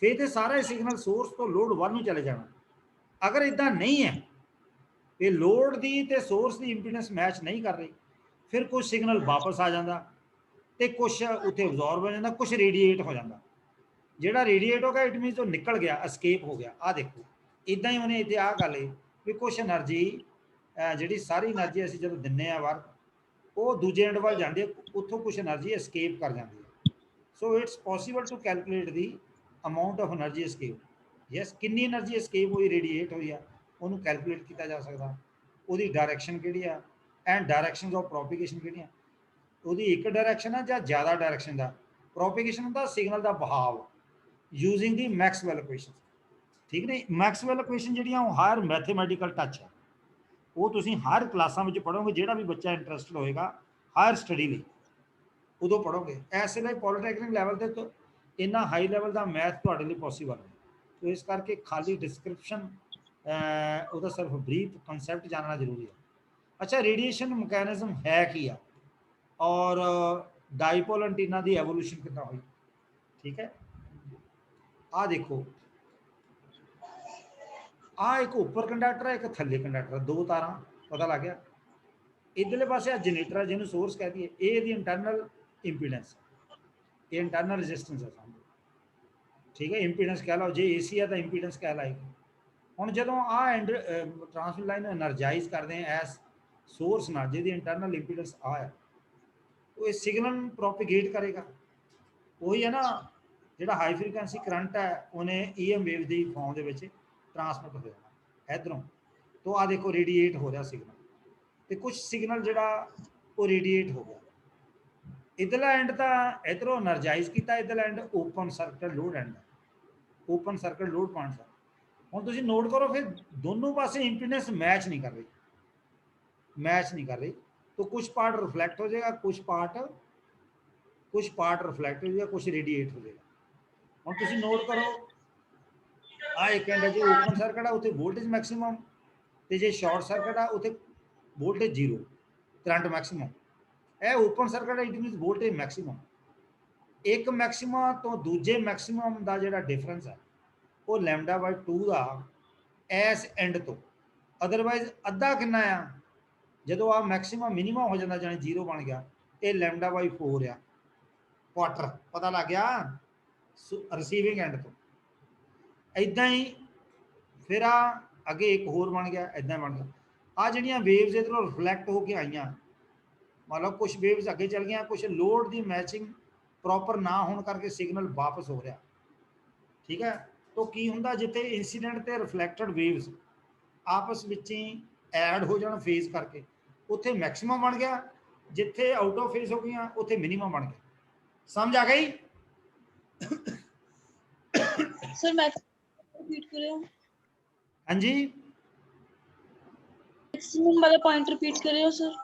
ਫਿਰ ਤੇ ਸਾਰਾ ਸਿਗਨਲ ਸੋਰਸ ਤੋਂ ਲੋਡ 1 ਨੂੰ ਚਲੇ ਜਾਣਾ। ਅਗਰ ਇਦਾਂ ਨਹੀਂ ਹੈ ਤੇ ਲੋਡ ਦੀ ਤੇ ਸੋਰਸ ਦੀ ਇੰਪੀਡੈਂਸ ਮੈਚ ਨਹੀਂ ਕਰ ਰਹੀ, ਫਿਰ ਕੁਝ ਸਿਗਨਲ ਵਾਪਸ ਆ ਜਾਂਦਾ ਤੇ ਕੁਝ ਉੱਥੇ ਅਬਜ਼ੌਰਬ ਹੋ ਜਾਂਦਾ, ਕੁਝ ਰੇਡੀਏਟ ਹੋ ਜਾਂਦਾ। ਜਿਹੜਾ ਰੇਡੀਏਟ ਹੋ ਗਿਆ ਇਟ ਮੀਨਸ ਉਹ ਨਿਕਲ ਗਿਆ, ਐਸਕੇਪ ਹੋ ਗਿਆ। ਆ ਦੇਖੋ ਇਦਾਂ ਹੀ ਉਹਨੇ ਇੱਥੇ ਆਹ ਗੱਲ ਹੈ ਵੀ ਕੁਝ એનર્ਜੀ ਜਿਹੜੀ ਸਾਰੀ એનર્ਜੀ ਅਸੀਂ ਜਦੋਂ ਦਿੰਨੇ ਆ ਵਰਕ, ਉਹ ਦੂਜੇ ਐਂਡ ਵੱਲ ਜਾਂਦੀ ਹੈ, ਉੱਥੋਂ ਕੁਝ એનર્ਜੀ ਐਸਕੇਪ ਕਰ ਜਾਂਦੀ ਹੈ। So it's possible to calculate the amount of energy escape. Yes, ਕਿੰਨੀ એનર્ਜੀ ਐਸਕੇਪ ਹੋਈ, ਰੇਡੀਏਟ ਹੋਈ ਆ, ਉਹਨੂੰ ਕੈਲਕੂਲੇਟ ਕੀਤਾ ਜਾ ਸਕਦਾ। ਉਹਦੀ ਡਾਇਰੈਕਸ਼ਨ ਕਿਹੜੀ ਆ ਐਂਡ ਡਾਇਰੈਕਸ਼ਨਸ ਆਫ ਪ੍ਰੋਪੀਗੇਸ਼ਨ ਕਿਹੜੀਆਂ, ਉਹਦੀ ਇੱਕ ਡਾਇਰੈਕਸ਼ਨ ਆ ਜਾਂ ਜ਼ਿਆਦਾ ਡਾਇਰੈਕਸ਼ਨ ਦਾ। ਪ੍ਰੋਪੀਗੇਸ਼ਨ ਹੁੰਦਾ ਸਿਗਨਲ ਦਾ ਬਹਾਵ ਯੂਜ਼ਿੰਗ ਦੀ ਮੈਕਸਵੈਲ ਇਕੁਏਸ਼ਨ। ਠੀਕ ਨੇ, ਮੈਕਸਵੈਲ ਇਕੁਏਸ਼ਨ ਜਿਹੜੀਆਂ ਉਹ ਹਾਇਰ ਮੈਥੇਮੈਟੀਕਲ ਟੱਚ ਹੈ, ਉਹ ਤੁਸੀਂ ਹਰ ਕਲਾਸਾਂ ਵਿੱਚ ਪੜ੍ਹੋਗੇ। ਜਿਹੜਾ ਵੀ ਬੱਚਾ ਇੰਟਰਸਟਡ ਹੋਏਗਾ ਹਾਇਰ ਸਟੱਡੀ ਲਈ ਉਦੋਂ ਪੜ੍ਹੋਗੇ। ਐਸੇ ਲਈ ਪੋਲੀਟੈਕਨਿਕ ਲੈਵਲ ਤੇ ਤਾਂ ਇੰਨਾ ਹਾਈ ਲੈਵਲ ਦਾ ਮੈਥ ਤੁਹਾਡੇ ਲਈ ਪੋਸੀਬਲ ਹੈ। ਤੋ ਇਸ ਕਰਕੇ ਖਾਲੀ ਡਿਸਕ੍ਰਿਪਸ਼ਨ ਉਹਦਾ ਸਿਰਫ ਬਰੀਫ ਕਨਸੈਪਟ ਜਾਣਨਾ ਜ਼ਰੂਰੀ ਹੈ। ਅੱਛਾ, ਰੇਡੀਏਸ਼ਨ ਮਕੈਨਿਜ਼ਮ ਹੈ ਕੀ ਆ ਔਰ ਡਾਈਪੋਲ ਐਂਟੀਨਾ ਦੀ ਐਵੋਲੂਸ਼ਨ ਕਿੱਦਾਂ ਹੋਈ। ਠੀਕ ਹੈ, ਆਹ ਦੇਖੋ, ਆਹ ਇੱਕ ਉੱਪਰ ਕੰਡਕਟਰ ਹੈ, ਇੱਕ ਥੱਲੇ ਕੰਡਕਟਰ, ਦੋ ਤਾਰਾਂ, ਪਤਾ ਲੱਗ ਗਿਆ। ਇਧਰਲੇ ਪਾਸੇ ਆ ਜਨਰੇਟਰ ਹੈ ਜਿਹਨੂੰ ਸੋਰਸ ਕਹਿ ਦਈਏ, ਇਹ ਇਹਦੀ ਇੰਟਰਨਲ ਇੰਪੀਡੈਂਸ, ਇਹ ਇੰਟਰਨਲ ਰੈਜ਼ਿਸਟੈਂਸ ਹੈ ਸਮਝੋ। ਠੀਕ ਹੈ, ਇੰਪੀਡੈਂਸ ਕਹਿ ਲਓ, ਜੇ AC ਹੈ ਤਾਂ ਇੰਪੀਡੈਂਸ ਕਹਿਲਾਏਗੀ। ਹੁਣ ਜਦੋਂ ਆਹ ਟਰਾਂਸਮਿਸ਼ਨ ਲਾਈਨ ਨੂੰ એનર્ਜਾਈਜ਼ ਕਰਦੇ ਆ ਐਸ ਸੋਰਸ ਨਾਲ ਜਿਹਦੀ ਇੰਟਰਨਲ ਇੰਪੀਡੈਂਸ ਆ ਹੈ, ਉਹ ਇਹ ਸਿਗਨਲ ਪ੍ਰੋਪੀਗੇਟ ਕਰੇਗਾ। ਉਹੀ ਹੈ ਨਾ, ਜਿਹੜਾ ਹਾਈ ਫ੍ਰੀਕੁਐਂਸੀ ਕਰੰਟ ਹੈ ਉਹਨੇ EM ਵੇਵ ਦੀ ਫਾਰਮ ਦੇ ਵਿੱਚ ਟਰਾਂਸਮਿਟ ਹੋ ਜਾਣਾ ਇਧਰੋਂ। ਤੋਂ ਆ ਦੇਖੋ ਰੇਡੀਏਟ ਹੋ ਰਿਹਾ ਸਿਗਨਲ, ਤੇ ਕੁਝ ਸਿਗਨਲ ਜਿਹੜਾ ਉਹ ਰੇਡੀਏਟ ਹੋ ਗਿਆ। ਇਧਰਲਾ ਐਂਡ ਤਾਂ ਇਧਰੋਂ એનર્ਜਾਈਜ਼ ਕੀਤਾ, ਇਧਰਲਾ end open circuit load end, open circuit load point. ਹੁਣ ਤੁਸੀਂ ਨੋਟ ਕਰੋ, ਫਿਰ ਦੋਨੋਂ ਪਾਸੇ ਇੰਪੀਡੈਂਸ ਮੈਚ ਨਹੀਂ ਕਰ ਰਹੀ, मैच नहीं कर रही, तो कुछ पार्ट रिफ्लेक्ट हो जाएगा, कुछ पार्ट रिफ्लेक्ट हो जाएगा, कुछ रेडिएट हो जाएगा। हम तुम नोट करो, आ एक एंड है जो ओपन सर्किट है उत्थे वोल्टेज मैक्सिमम, तो जो शॉर्ट सर्किट है उत्थे वोल्टेज 0, करंट मैक्सिमम। यह ओपन सर्किट है, इट मीनस वोल्टेज मैक्सिमम। एक मैक्सिमम तो दूजे मैक्सिमम का जो डिफरेंस है वो λ/2 का इस एंड तो, अदरवाइज अद्धा कितना आ जो आ मैक्सिमम मिनीमम हो जाता, जाने 0 बन गया, ये λ/4 आ क्वार्टर। पता लग गया रिसीविंग एंड तो। इदा ही फिर आ अगे एक होर बन गया, इदा बन गया। आ जिहड़ियां वेव्स इधरों रिफ्लैक्ट होकर आईयां, मतलब कुछ वेव्स अगे चल गई, कुछ लोड की मैचिंग प्रॉपर ना होने करके सिग्नल वापस हो रहा। ठीक है, तो की हुंदा जिथे इंसीडेंट ते रिफ्लैक्टेड वेव्स आपस में ही ऐड हो जाना फेज करके, उत्थे मैक्सिमम बन गया, जिथे आउट ऑफ फेज हो गई उत्थे मिनिमम बन गया। समझ आ गई? सर मैं रिपीट करियो। हाँ जी, मैक्सिमम वाला पॉइंट रिपीट करियो सर।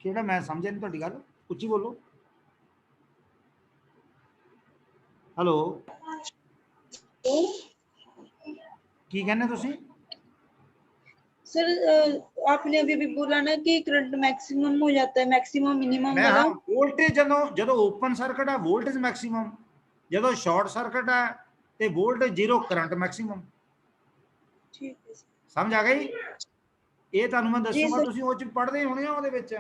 केड़ा मैं समझा नहीं तुहाडी गल, उच्ची बोलो। हेलो, की कहने तुसी? सर आपने अभी भी बोला ना कि करंट मैक्सिमम हो जाता है, मैक्सिमम मिनिमम वाला। हाँ, वोल्टेज जदों ओपन सर्किट है वोल्टेज मैक्सिमम, जदों शॉर्ट सर्किट है तो वोल्टेज 0, करंट मैक्सिमम। ठीक है सर, समझ आ गई? ये तुहानूं मैं दसूंगा, सर। तुसीं ਉਹ ਚ पढ़दे होने ਉਹਦੇ ਵਿੱਚ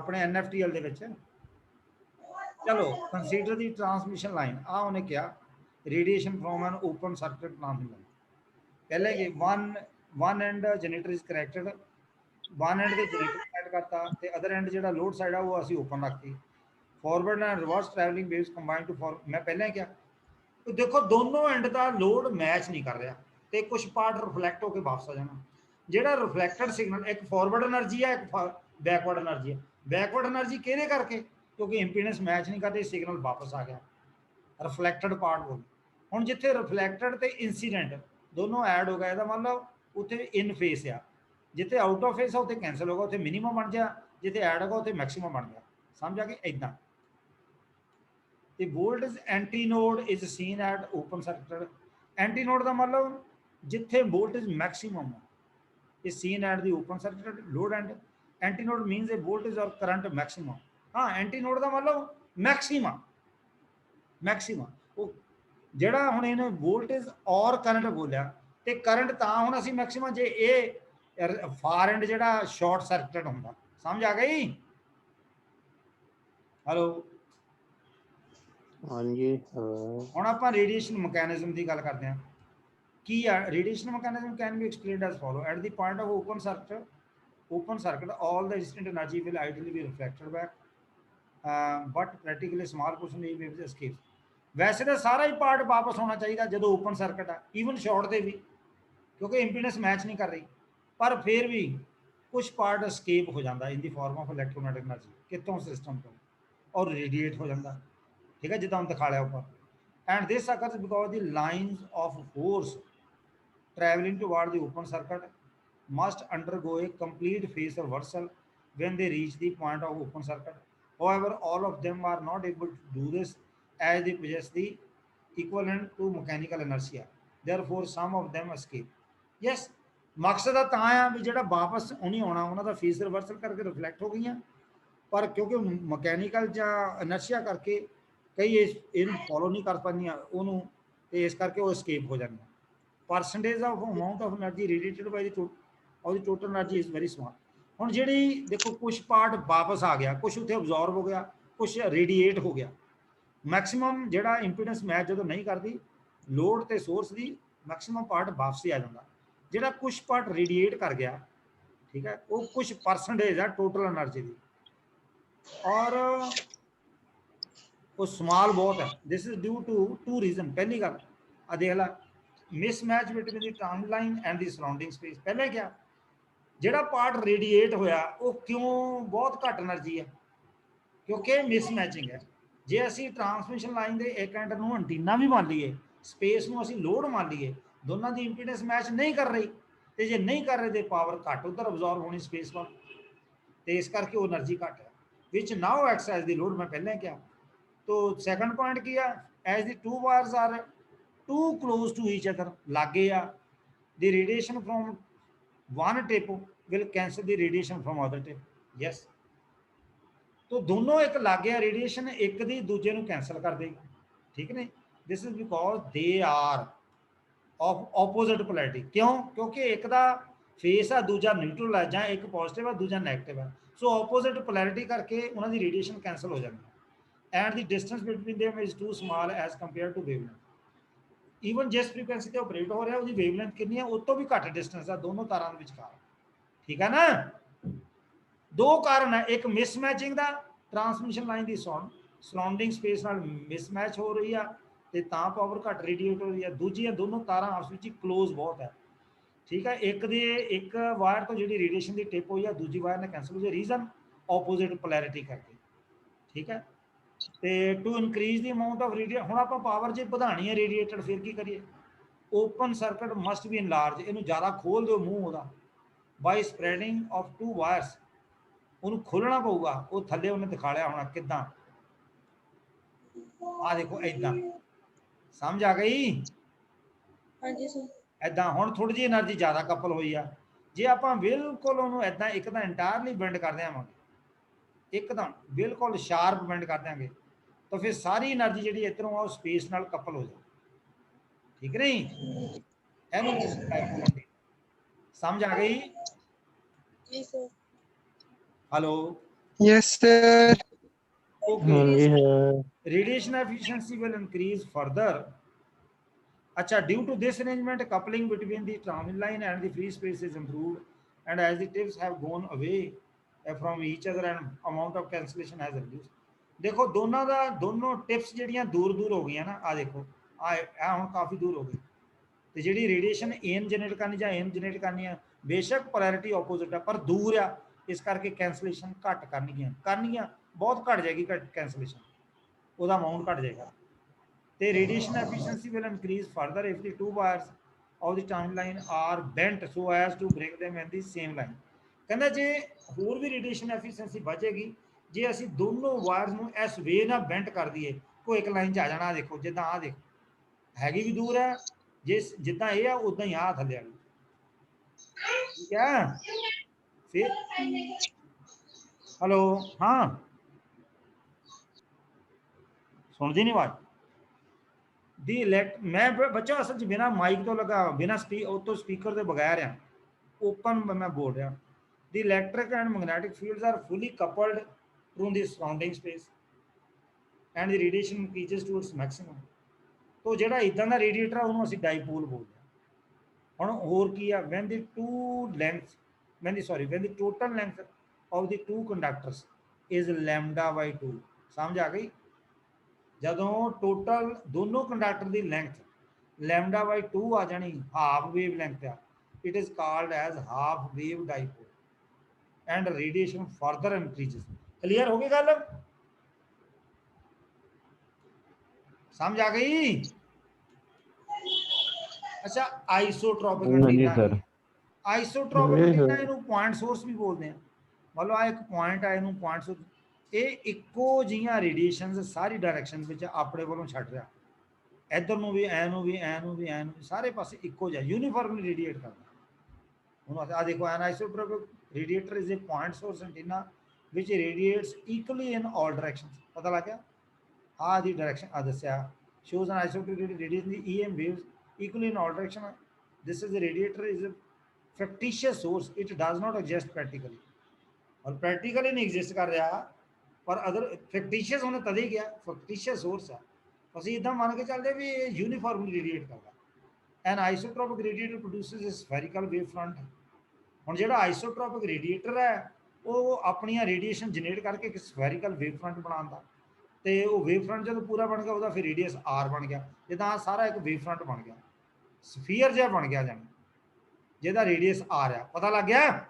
अपने NFTL ਦੇ ਵਿੱਚ। चलो कंसीडर दी ट्रांसमिशन लाइन, आ उन्हें क्या radiation from an open circuit transmission line. पहले कि one end generator is connected, one end ते जनरेटर कनेक्ट करता ते अदर एंड जेड़ा लोड साइड है वो असी ओपन रखती। Forward and reverse travelling waves combine to form, मैं पहले क्या तो देखो दोनों एंड का लोड मैच नहीं कर रहा ते कुछ पार्ट रिफ्लैक्ट होकर वापस आ जाना। जेड़ा रिफ्लैक्टेड सिग्नल एक फॉरवर्ड एनर्जी है, एक बैकवर्ड एनर्जी है। बैकवर्ड एनर्जी किहदे करके, क्योंकि इंपीडेंस मैच नहीं करती, सिग्नल वापस आ गया, रिफ्लैक्टेड पार्ट बोल। हुण जिथे रिफ्लैक्टेड ते इंसीडेंट दोनों ऐड हो गए, मतलब उत्थे इन फेस आ, जिथे आउट ऑफ फेस है उत्थे कैंसल होगा, उत्थे मिनीमम बन गया, जिथे ऐड होगा उत्थे मैक्सिमम बन गया। समझ आ गई? इदां the voltage antinode is seen at open circuit। antinode ਦਾ मतलब ਜਿੱਥੇ voltage maximum is seen at the open circuit load and antinode means a voltage or current maximum। हाँ antinode ਦਾ मतलब maximum ਉਹ ਜਿਹੜਾ ਹੁਣ ਇਹਨੇ voltage ਔਰ current ਬੋਲਿਆ ਤੇ current ਤਾਂ ਹੁਣ ਅਸੀਂ maximum ਜੇ ਇਹ far end ਜਿਹੜਾ short circuit ਹੁੰਦਾ। ਸਮਝ ਆ ਗਈ? ਹੈਲੋ हाँ जी ਹੁਣ ਆਪਾਂ ਰੇਡੀਏਸ਼ਨ ਮਕੈਨਿਜ਼ਮ ਦੀ ਗੱਲ ਕਰਦੇ ਹਾਂ। ਕੀ ਹੈ radiation mechanism? Can be explained S follow. At the point of open circuit all the incident energy will ideally be reflected back, but practically small portion of waves escape। ਵੈਸੇ ਤਾਂ ਸਾਰਾ ਹੀ part ਵਾਪਸ ਹੋਣਾ ਚਾਹੀਦਾ ਜਦੋਂ ਓਪਨ ਸਰਕਟ ਆ, even short ਦੇ ਵੀ, ਕਿਉਂਕਿ ਇੰਪੀਡੈਂਸ ਮੈਚ ਨਹੀਂ ਕਰ ਰਹੀ, ਪਰ ਫਿਰ ਵੀ ਕੁਝ ਪਾਰਟ escape ਹੋ ਜਾਂਦਾ ਇਨ ਦੀ ਫਾਰਮ ਆਫ ਇਲੈਕਟ੍ਰੋਮੈਗਨੈਟਿਕ એનર્ਜੀ ਕਿਤੋਂ ਸਿਸਟਮ ਤੋਂ, ਔਰ ਰੇਡੀਏਟ ਹੋ ਜਾਂਦਾ। ठीक है जिदा हम दिखा लिया ऊपर। And this occurs because the lines of force traveling toward the open circuit must undergo a complete phase reversal when they reach the point of open circuit। However, all of them are not able to do this as they possess the equivalent to mechanical inertia, therefore some of them escape। yes मकसद ਤਾਂ ਆ ਵੀ ਜਿਹੜਾ ਵਾਪਸ ਉਹਨੇ ਆਉਣਾ ਉਹਨਾਂ ਦਾ face reversal ਕਰਕੇ reflect ਹੋ ਗਈਆਂ, ਪਰ ਕਿਉਂਕਿ ਮਕੈਨੀਕਲ ਜਾਂ ਇਨਰਸ਼ੀਆ ਕਰਕੇ ਕਈ ਇਹਨੂੰ ਫੋਲੋ ਨਹੀਂ ਕਰ ਪਾਉਂਦੀਆਂ ਉਹਨੂੰ, ਤੇ ਇਸ ਕਰਕੇ ਉਹ escape ਹੋ ਜਾਂਦੀਆਂ। Percentage of amount of energy radiated by the ਉਹਦੀ total energy is very small. ਹੁਣ ਜਿਹੜੀ ਦੇਖੋ ਕੁਝ ਪਾਰਟ ਵਾਪਸ ਆ ਗਿਆ, ਕੁਝ ਉੱਥੇ ਅਬਜ਼ੌਰਬ ਹੋ ਗਿਆ, ਕੁਝ ਰੇਡੀਏਟ ਹੋ ਗਿਆ। ਮੈਕਸਿਮਮ ਜਿਹੜਾ ਇੰਪੀਡੈਂਸ ਮੈਚ ਜਦੋਂ ਨਹੀਂ ਕਰਦੀ ਲੋਡ ਤੇ ਸੋਰਸ ਦੀ, ਮੈਕਸਿਮਮ ਪਾਰਟ ਵਾਪਸ ਹੀ ਆ ਜਾਂਦਾ। ਜਿਹੜਾ ਕੁਝ ਪਾਰਟ ਰੇਡੀਏਟ ਕਰ ਗਿਆ, ਠੀਕ ਹੈ, ਉਹ ਕੁਝ ਪਰਸੈਂਟੇਜ ਆ ਟੋਟਲ એનર્ਜੀ ਦੀ, ਔਰ ਉਹ ਸਮਾਲ ਬਹੁਤ ਹੈ। This is due to two reason. ਪਹਿਲੀ ਗੱਲ ਆ ਦੇਖ ਲਾ, mismatch between the time line and the surrounding space. ਪਹਿਲੇ ਕਿਹਾ ਜਿਹੜਾ ਪਾਰਟ ਰੇਡੀਏਟ ਹੋਇਆ ਉਹ ਕਿਉਂ ਬਹੁਤ ਘੱਟ એનર્ਜੀ ਹੈ, ਕਿਉਂਕਿ ਮਿਸਮੈਚਿੰਗ ਹੈ। ਜੇ ਅਸੀਂ ਟਰਾਂਸਮਿਸ਼ਨ ਲਾਈਨ ਦੇ ਇੱਕ ਐਂਡ ਨੂੰ ਐਂਟੀਨਾ ਵੀ ਮੰਨ ਲਈਏ, ਸਪੇਸ ਨੂੰ ਅਸੀਂ ਲੋਡ ਮੰਨ ਲਈਏ, ਦੋਨਾਂ ਦੀ ਇੰਪੀਡੈਂਸ ਮੈਚ ਨਹੀਂ ਕਰ ਰਹੀ, ਤੇ ਜੇ ਨਹੀਂ ਕਰ ਰਹੇ ਤੇ ਪਾਵਰ ਘੱਟ ਉੱਧਰ ਅਬਜ਼ੌਰਬ ਹੋਣੀ ਸਪੇਸ ਵੱਲ, ਤੇ ਇਸ ਕਰਕੇ ਉਹ એનર્ਜੀ ਘੱਟ ਹੈ, which now acts as the load. ਮੈਂ ਪਹਿਲਾਂ ਕਿਹਾ। तो सैकंड पॉइंट की as the two wires are too close to each other, लागे the radiation from one tip will cancel the radiation from other tip. Yes तो दोनों एक लागे रेडिएशन एक दी दूजे नूं कैंसल कर देगी, ठीक ने। This is because they are of opposite polarity. क्यों? क्योंकि एक दा फेस आ, दूजा न्यूट्रल है, जां एक पॉजिटिव है दूजा नैगेटिव है, सो ऑपोजिट पोलैरिटी करके उन्हां दी रेडिएशन कैंसल हो जाती है। And the distance between them is too small as compared to wavelength। even जिस फ्रीक्वेंसी ਤੇ ਆਪਰੇਟ ਹੋ ਰਿਹਾ ਉਹਦੀ ਵੇਵਲੈਂਥ ਕਿੰਨੀ ਹੈ, ਉਸ ਤੋਂ ਵੀ ਘੱਟ ਡਿਸਟੈਂਸ ਆ ਦੋਨੋਂ ਤਾਰਾਂ ਦੇ ਵਿਚਕਾਰ, ਠੀਕ ਹੈ ਨਾ। ਦੋ ਕਾਰਨ ਹੈ, ਇੱਕ ਮਿਸਮੈਚਿੰਗ ਦਾ, ਟਰਾਂਸਮਿਸ਼ਨ ਲਾਈਨ ਦੀ ਸਰਾਊਂਡਿੰਗ ਸਪੇਸ ਨਾਲ ਮਿਸਮੈਚ ਹੋ ਰਹੀ ਆ ਤੇ ਤਾਂ ਪਾਵਰ ਘੱਟ ਰੇਡੀਏਟ ਹੋ ਰਹੀ ਹੈ। ਦੂਜੀ ਦੋਨੋਂ ਤਾਰਾਂ ਆਪਸ ਵਿੱਚ ਕਲੋਜ਼ ਬਹੁਤ ਹੈ, ਠੀਕ ਹੈ। ਇੱਕ ਵਾਇਰ ਤੋਂ ਜਿਹੜੀ ਰੇਡੀਏਸ਼ਨ ਦੀ ਟਿਪ ਹੋਈ ਆ ਦੂਜੀ ਵਾਇਰ ਨਾਲ ਕੈਂਸਲ ਹੋ ਜਾਏ, ਰੀਜ਼ਨ ਆਪੋਜ਼ਿਟ ਪੋਲੈਰਿਟੀ ਕਰਕੇ, ਠੀਕ ਹੈ। ਤੇ to increase the amount of ਰੇਡੀਏਟ, ਹੁਣ ਆਪਾਂ ਪਾਵਰ ਜੇ ਵਧਾਣੀ ਹੈ ਰੇਡੀਏਟਡ, ਫਿਰ ਕੀ ਕਰੀਏ? ਓਪਨ ਸਰਕਟ ਮਸਟ ਬੀ ਇਨਲਾਰਜ, ਇਹਨੂੰ ਜ਼ਿਆਦਾ ਖੋਲ ਦਿਓ ਮੂੰਹ ਉਹਦਾ, ਬਾਈ ਸਪਰੈਡਿੰਗ ਆਫ ਟੂ ਵਾਇਰਸ, ਉਹਨੂੰ ਖੋਲਣਾ ਪਊਗਾ। ਉਹ ਥੱਲੇ ਉਹਨੇ ਦਿਖਾ ਲਿਆ ਹੋਣਾ ਕਿੱਦਾਂ, ਆ ਦੇਖੋ ਇਦਾਂ। ਸਮਝ ਆ ਗਈ? ਹਾਂਜੀ ਸਰ। ਇਦਾਂ ਹੁਣ ਥੋੜੀ ਜਿਹੀ એનર્ਜੀ ਜ਼ਿਆਦਾ ਕਪਲ ਹੋਈ ਆ, ਜੇ ਆਪਾਂ ਬਿਲਕੁਲ ਉਹਨੂੰ ਇਦਾਂ ਇੱਕ ਤਾਂ ਇੰਟਾਇਰਲੀ ਬੈਂਡ ਕਰ ਦਿਆਂਗੇ, एकदम बिल्कुल शार्प बेंड कर देंगे, तो फिर सारी एनर्जी जी इधरों आ स्पेस नाल कपल हो जाए, ठीक नहीं? समझ आ गई? जी सर। Hello yes sir. हाँ जी हाँ। radiation efficiency will increase further अच्छा, due to this arrangement coupling between the transit line and the free space is improved and as the tips have gone away from each other and amount of cancellation has reduced. देखो दोनों का दोनों tips ਜਿਹੜੀਆਂ दूर दूर हो गई ना, आ देखो आ ਹੁਣ काफ़ी दूर हो गई ਤੇ ਜਿਹੜੀ ਰੇਡੀਏਸ਼ਨ एम जनरेट करनी ਜਾਂ एम जनरेट करनी है बेशक पोलैरिटी ऑपोजिट है पर दूर आ, इस करके कैंसलेशन घट करनियां बहुत घट जाएगी कैंसलेशन, ਉਹਦਾ अमाउंट घट जाएगा। तो radiation efficiency will increase further if the two wires of the timeline are bent so as to bring them in the same line। ਕਹਿੰਦਾ ਜੇ ਹੋਰ ਵੀ ਰੇਡੀਏਸ਼ਨ ਐਫੀਸ਼ੀਐਂਸੀ ਵਧੇਗੀ ਜੇ ਅਸੀਂ ਦੋਨੋਂ ਵਾਇਰਸ ਨੂੰ ਇਸ ਵੇ ਨਾਲ ਬੈਂਟ ਕਰ ਦਈਏ, ਕੋਈ ਇੱਕ ਲਾਈਨ 'ਚ ਆ ਜਾਣਾ। ਦੇਖੋ ਜਿੱਦਾਂ ਆ ਦੇਖੋ ਹੈਗੀ ਵੀ ਦੂਰ ਹੈ, ਜੇ ਜਿੱਦਾਂ ਇਹ ਆ ਉਦਾਂ ਹੀ ਆ ਥੱਲੇ ਵਾਲੀ, ਠੀਕ ਹੈ। ਫਿਰ हेलो, हाँ सुनती नहीं आवाज दी इलैक्ट मैं बच्चा असल च बिना माइक तो लगा बिना तो स्पीकर के बगैर आ ओपन मैं बोल रहा। The electric and magnetic fields are fully coupled through the surrounding space and the radiation increases to its maximum. तो ਜਿਹੜਾ ਇਦਾਂ ਦਾ ਰੇਡੀਏਟਰ ਆ ਉਹਨੂੰ ਅਸੀਂ ਡਾਈਪੋਲ ਬੋਲਦੇ ਹਾਂ। ਹੁਣ ਹੋਰ ਕੀ ਆ, when the total length of the two conductors is λ/2। समझ आ गई? ਜਦੋਂ ਟੋਟਲ ਦੋਨੋਂ ਕੰਡਕਟਰ ਦੀ ਲੈਂਥ λ/2 ਆ ਜਾਣੀ, ਹਾਫ ਵੇਵ ਲੈਂਥ ਆ, it is called as half wave dipole and radiation further increases. Clear हो गई गल? समझ आ गई? अच्छा, आइसोट्रोपिक एंटीना, आइसोट्रोपिक एंटीना ਇਹਨੂੰ ਪੁਆਇੰਟ ਸੋਰਸ ਵੀ ਬੋਲਦੇ ਆ। ਮੰਨ ਲਓ ਆ ਇੱਕ ਪੁਆਇੰਟ ਆ, ਇਹਨੂੰ ਪੁਆਇੰਟ ਸੋਰਸ, ਇਹ ਇੱਕੋ ਜਿਹੀਆਂ ਰੇਡੀਏਸ਼ਨਸ ਸਾਰੀ ਡਾਇਰੈਕਸ਼ਨ ਵਿੱਚ ਆਪਣੇ ਵੱਲੋਂ ਛੱਡ ਰਿਹਾ, ਇੱਧਰ ਨੂੰ ਵੀ ਐ ਨੂੰ ਵੀ ਐ ਨੂੰ ਵੀ ਐ ਨੂੰ ਵੀ, ਸਾਰੇ ਪਾਸੇ ਇੱਕੋ ਜਿਹਾ ਯੂਨੀਫਾਰਮਲੀ ਰੇਡੀਏਟ ਕਰਦਾ। ਹੁਣ ਆ ਦੇਖੋ, an isotropic radiator is a point source antenna which radiates equally in all directions। पता लग गया? आ दी डायरेक्शन आ दस्या shows an isotropic radiation the EM waves equally in all direction। this is the radiator is a fictitious source, it does not exist practically। और practically नहीं exist कर रहा, पर अगर फिक्टिशियस होने तद ही गया फिक्टिशियस सोर्स है, ਅਸੀਂ ਇਦਾਂ ਮੰਨ ਕੇ ਚੱਲਦੇ ਵੀ ਇਹ ਯੂਨੀਫਾਰਮਲੀ ਰੇਡੀਏਟ ਕਰਦਾ। ਐਨ ਆइसोट्रोपिक ਰੇਡੀਏਟਰ ਪ੍ਰੋਡਿਊਸਸ ਅ ਸਫੈਰੀਕਲ ਵੇਵ ਫਰੰਟ। ਹੁਣ ਜਿਹੜਾ ਆइसोट्रोपिक ਰੇਡੀਏਟਰ ਹੈ ਉਹ ਆਪਣੀਆਂ ਰੇਡੀਏਸ਼ਨ ਜਨਰੇਟ ਕਰਕੇ ਇੱਕ ਸਫੈਰੀਕਲ ਵੇਵ ਫਰੰਟ ਬਣਾਉਂਦਾ, ਤੇ ਉਹ ਵੇਵ ਫਰੰਟ ਜਦੋਂ ਪੂਰਾ ਬਣ ਗਿਆ ਉਹਦਾ ਫਿਰ ਰੇਡੀਅਸ ਆਰ ਬਣ ਗਿਆ। ਜਿੱਦਾਂ ਆ ਸਾਰਾ ਇੱਕ ਵੇਵ ਫਰੰਟ ਬਣ ਗਿਆ, ਸਫੀਅਰ ਜਿਹਾ ਬਣ ਗਿਆ, ਜਾਨੀ ਜਿਹਦਾ ਰੇਡੀਅਸ ਆਰ ਆ। ਪਤਾ ਲੱਗ ਗਿਆ?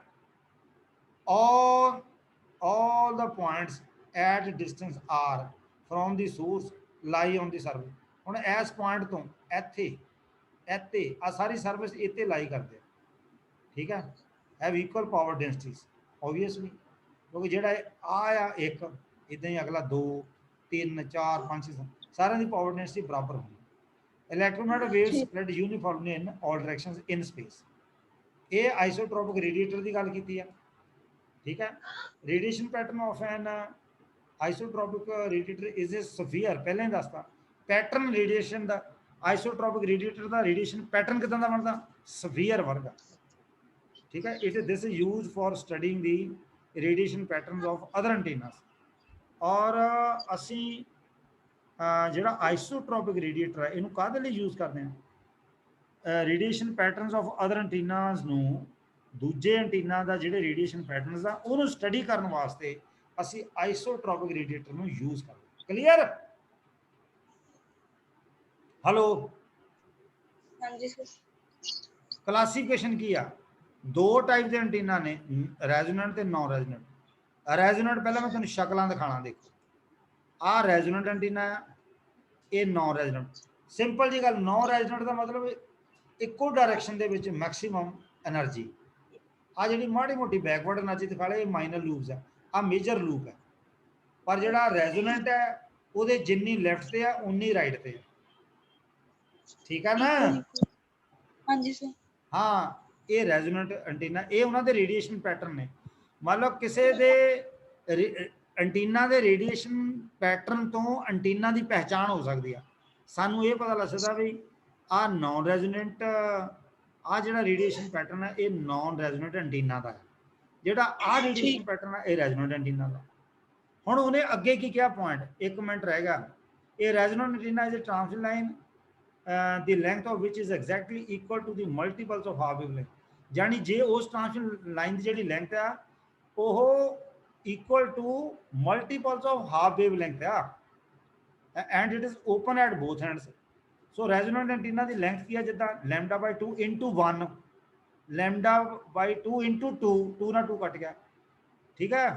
all the points at distance r from the source lie on the surface। ਹੁਣ ਇਸ ਪੁਆਇੰਟ ਤੋਂ ਇੱਥੇ ਆ ਸਾਰੀ ਸਰਫੇਸ ਇੱਥੇ ਲਾਈ ਕਰਦੇ, ਠੀਕ ਹੈ, have equal power densities obviously, क्योंकि ਜਿਹੜਾ ਆ ਇੱਕ ਇਦਾਂ ਹੀ ਅਗਲਾ 2 3 4 5 6 ਸਾਰਿਆਂ ਦੀ ਪਾਵਰ ਡੈਂਸਿਟੀ ਬਰਾਬਰ ਹੋਣੀ। Electromagnetic waves spread uniformly in all directions in space. ਇਹ ਆइसोट्रोपिक ਰੇਡੀਏਟਰ ਦੀ ਗੱਲ ਕੀਤੀ ਆ, ठीक है। Radiation pattern of an isotropic radiator is a sphere, पहले ही दसता पैटर्न रेडिएशन का आइसोट्रोपिक रेडिएटर का रेडिएशन पैटर्न कितना का बनता, स्फीयर वर्गा, ठीक है। It this is use for studying the radiation pattern of other antennas. और असी ਜਿਹੜਾ आइसोट्रोपिक रेडिएटर है ਇਹਨੂੰ ਕਾਹਦੇ ਲਈ यूज करते हैं, radiation pattern of other antennas ਨੂੰ ਦੂਜੇ ਐਂਟੀਨਾ ਦਾ ਜਿਹੜੇ ਰੇਡੀਏਸ਼ਨ ਪੈਟਰਨਸ ਆ ਉਹਨੂੰ ਸਟੱਡੀ ਕਰਨ ਵਾਸਤੇ ਅਸੀਂ ਆइसोट्रोपिक ਰੇਡੀਏਟਰ ਨੂੰ ਯੂਜ਼ ਕਰਦੇ। ਕਲੀਅਰ? ਹੈਲੋ, ਹਾਂਜੀ ਸਰ। ਕਲਾਸੀਫਿਕੇਸ਼ਨ ਕੀ ਆ? ਦੋ ਟਾਈਪ ਦੇ ਐਂਟੀਨਾ ਨੇ, ਰੈਜ਼ੋਨੈਂਟ ਤੇ ਨਾਨ ਰੈਜ਼ੋਨੈਂਟ। ਰੈਜ਼ੋਨੈਂਟ ਪਹਿਲਾਂ ਮੈਂ ਤੁਹਾਨੂੰ ਸ਼ਕਲਾਂ ਦਿਖਾਣਾ, ਦੇਖੋ ਆ ਰੈਜ਼ੋਨੈਂਟ ਐਂਟੀਨਾ ਆ, ਇਹ ਨਾਨ ਰੈਜ਼ੋਨੈਂਟ। ਸਿੰਪਲ ਜੀ ਗੱਲ, ਨਾਨ ਰੈਜ਼ੋਨੈਂਟ ਦਾ ਮਤਲਬ ਇੱਕੋ ਡਾਇਰੈਕਸ਼ਨ ਦੇ ਵਿੱਚ ਮੈਕਸਿਮਮ એનર્ਜੀ। ਆ ਜਿਹੜੀ ਮਾੜੀ ਮੋਟੀ ਬੈਕਵਰਡ એનર્ਜੀ ਦਿਖਾ ਲੇ, ਇਹ ਮਾਈਨਰ ਲੂਪਸ ਆ, ਆ ਮੇਜਰ ਲੂਪ ਹੈ। ਪਰ ਜਿਹੜਾ ਰੈਜ਼ੋਨੈਂਟ ਹੈ ਉਹਦੇ ਜਿੰਨੀ ਲੈਫਟ ਤੇ ਆ ਉਨੀ ਰਾਈਟ ਤੇ ਆ, ਠੀਕ ਹੈ ਨਾ? ਹਾਂਜੀ ਸਰ। ਹਾਂ, ਇਹ ਰੈਜ਼ੋਨੈਂਟ ਐਂਟੀਨਾ, ਇਹ ਉਹਨਾਂ ਦੇ ਰੇਡੀਏਸ਼ਨ ਪੈਟਰਨ ਨੇ। ਮੰਨ ਲਓ ਕਿਸੇ ਦੇ ਐਂਟੀਨਾ ਦੇ ਰੇਡੀਏਸ਼ਨ ਪੈਟਰਨ ਤੋਂ ਐਂਟੀਨਾ ਦੀ ਪਹਿਚਾਣ ਹੋ ਸਕਦੀ ਆ। ਸਾਨੂੰ ਇਹ ਪਤਾ ਲੱਗ ਸਕਦਾ ਵੀ ਆ ਨਾਨ ਰੈਜ਼ੋਨੈਂਟ, ਆ ਜਿਹੜਾ ਰੇਡੀਏਸ਼ਨ ਪੈਟਰਨ ਹੈ ਇਹ ਨਾਨ ਰੈਜ਼ੋਨੈਂਟ ਐਂਟੀਨਾ ਦਾ ਹੈ, ਜਿਹੜਾ ਆ ਰੇਡੀਏਸ਼ਨ ਪੈਟਰਨ ਹੈ ਇਹ ਰੈਜ਼ੋਨੈਂਟ ਐਂਟੀਨਾ ਦਾ। ਹੁਣ ਉਹਨੇ ਅੱਗੇ ਕੀ ਕਿਹਾ ਪੁਆਇੰਟ, 1 ਮਿੰਟ ਰਹੇਗਾ। ਇਹ resonant antenna is a transmit line the length of which is exactly equal to the multiples of half wavelength. यानी जे उस ट्रांसमिशन लाइन की जी लेंथ है वो equal to multiples of half wave length है and it is open at both ends. So resonant antenna की length की है जिदा λ/2 इंटू 1 λ/2 इंटू 2 2 ना 2 कट गया ठीक है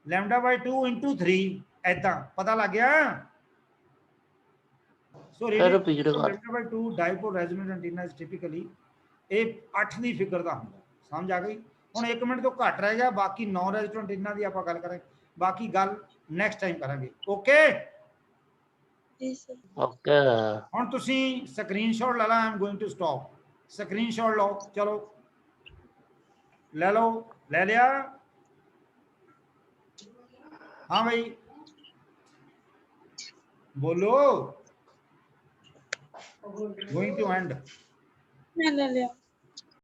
λ/2 इंटू 3 ऐदा पता लग गया. So λ/2 dipole resonant antenna is typically ਇਹ 8 ਦੀ ਫਿਗਰ ਦਾ ਹੁੰਦਾ. ਸਮਝ ਆ ਗਈ. ਹੁਣ 1 ਮਿੰਟ ਤੋਂ ਘੱਟ ਰਹਿ ਗਿਆ ਬਾਕੀ 9 ਰੈਜ਼ਿਸਟੈਂਟ ਇਹਨਾਂ ਦੀ ਆਪਾਂ ਗੱਲ ਕਰਾਂਗੇ ਬਾਕੀ ਗੱਲ ਨੈਕਸਟ ਟਾਈਮ ਕਰਾਂਗੇ. ਓਕੇ जी सर. ओके ਹੁਣ ਤੁਸੀਂ ਸਕਰੀਨਸ਼ਾਟ ਲੈ ਲਾ. I am going to stop. Screenshot ਲਓ. ਚਲੋ ਲੈ ਲਓ. ਲੈ ਲਿਆ. हाँ भाई बोलो. गोइंग टू एंड मैं ले लिया.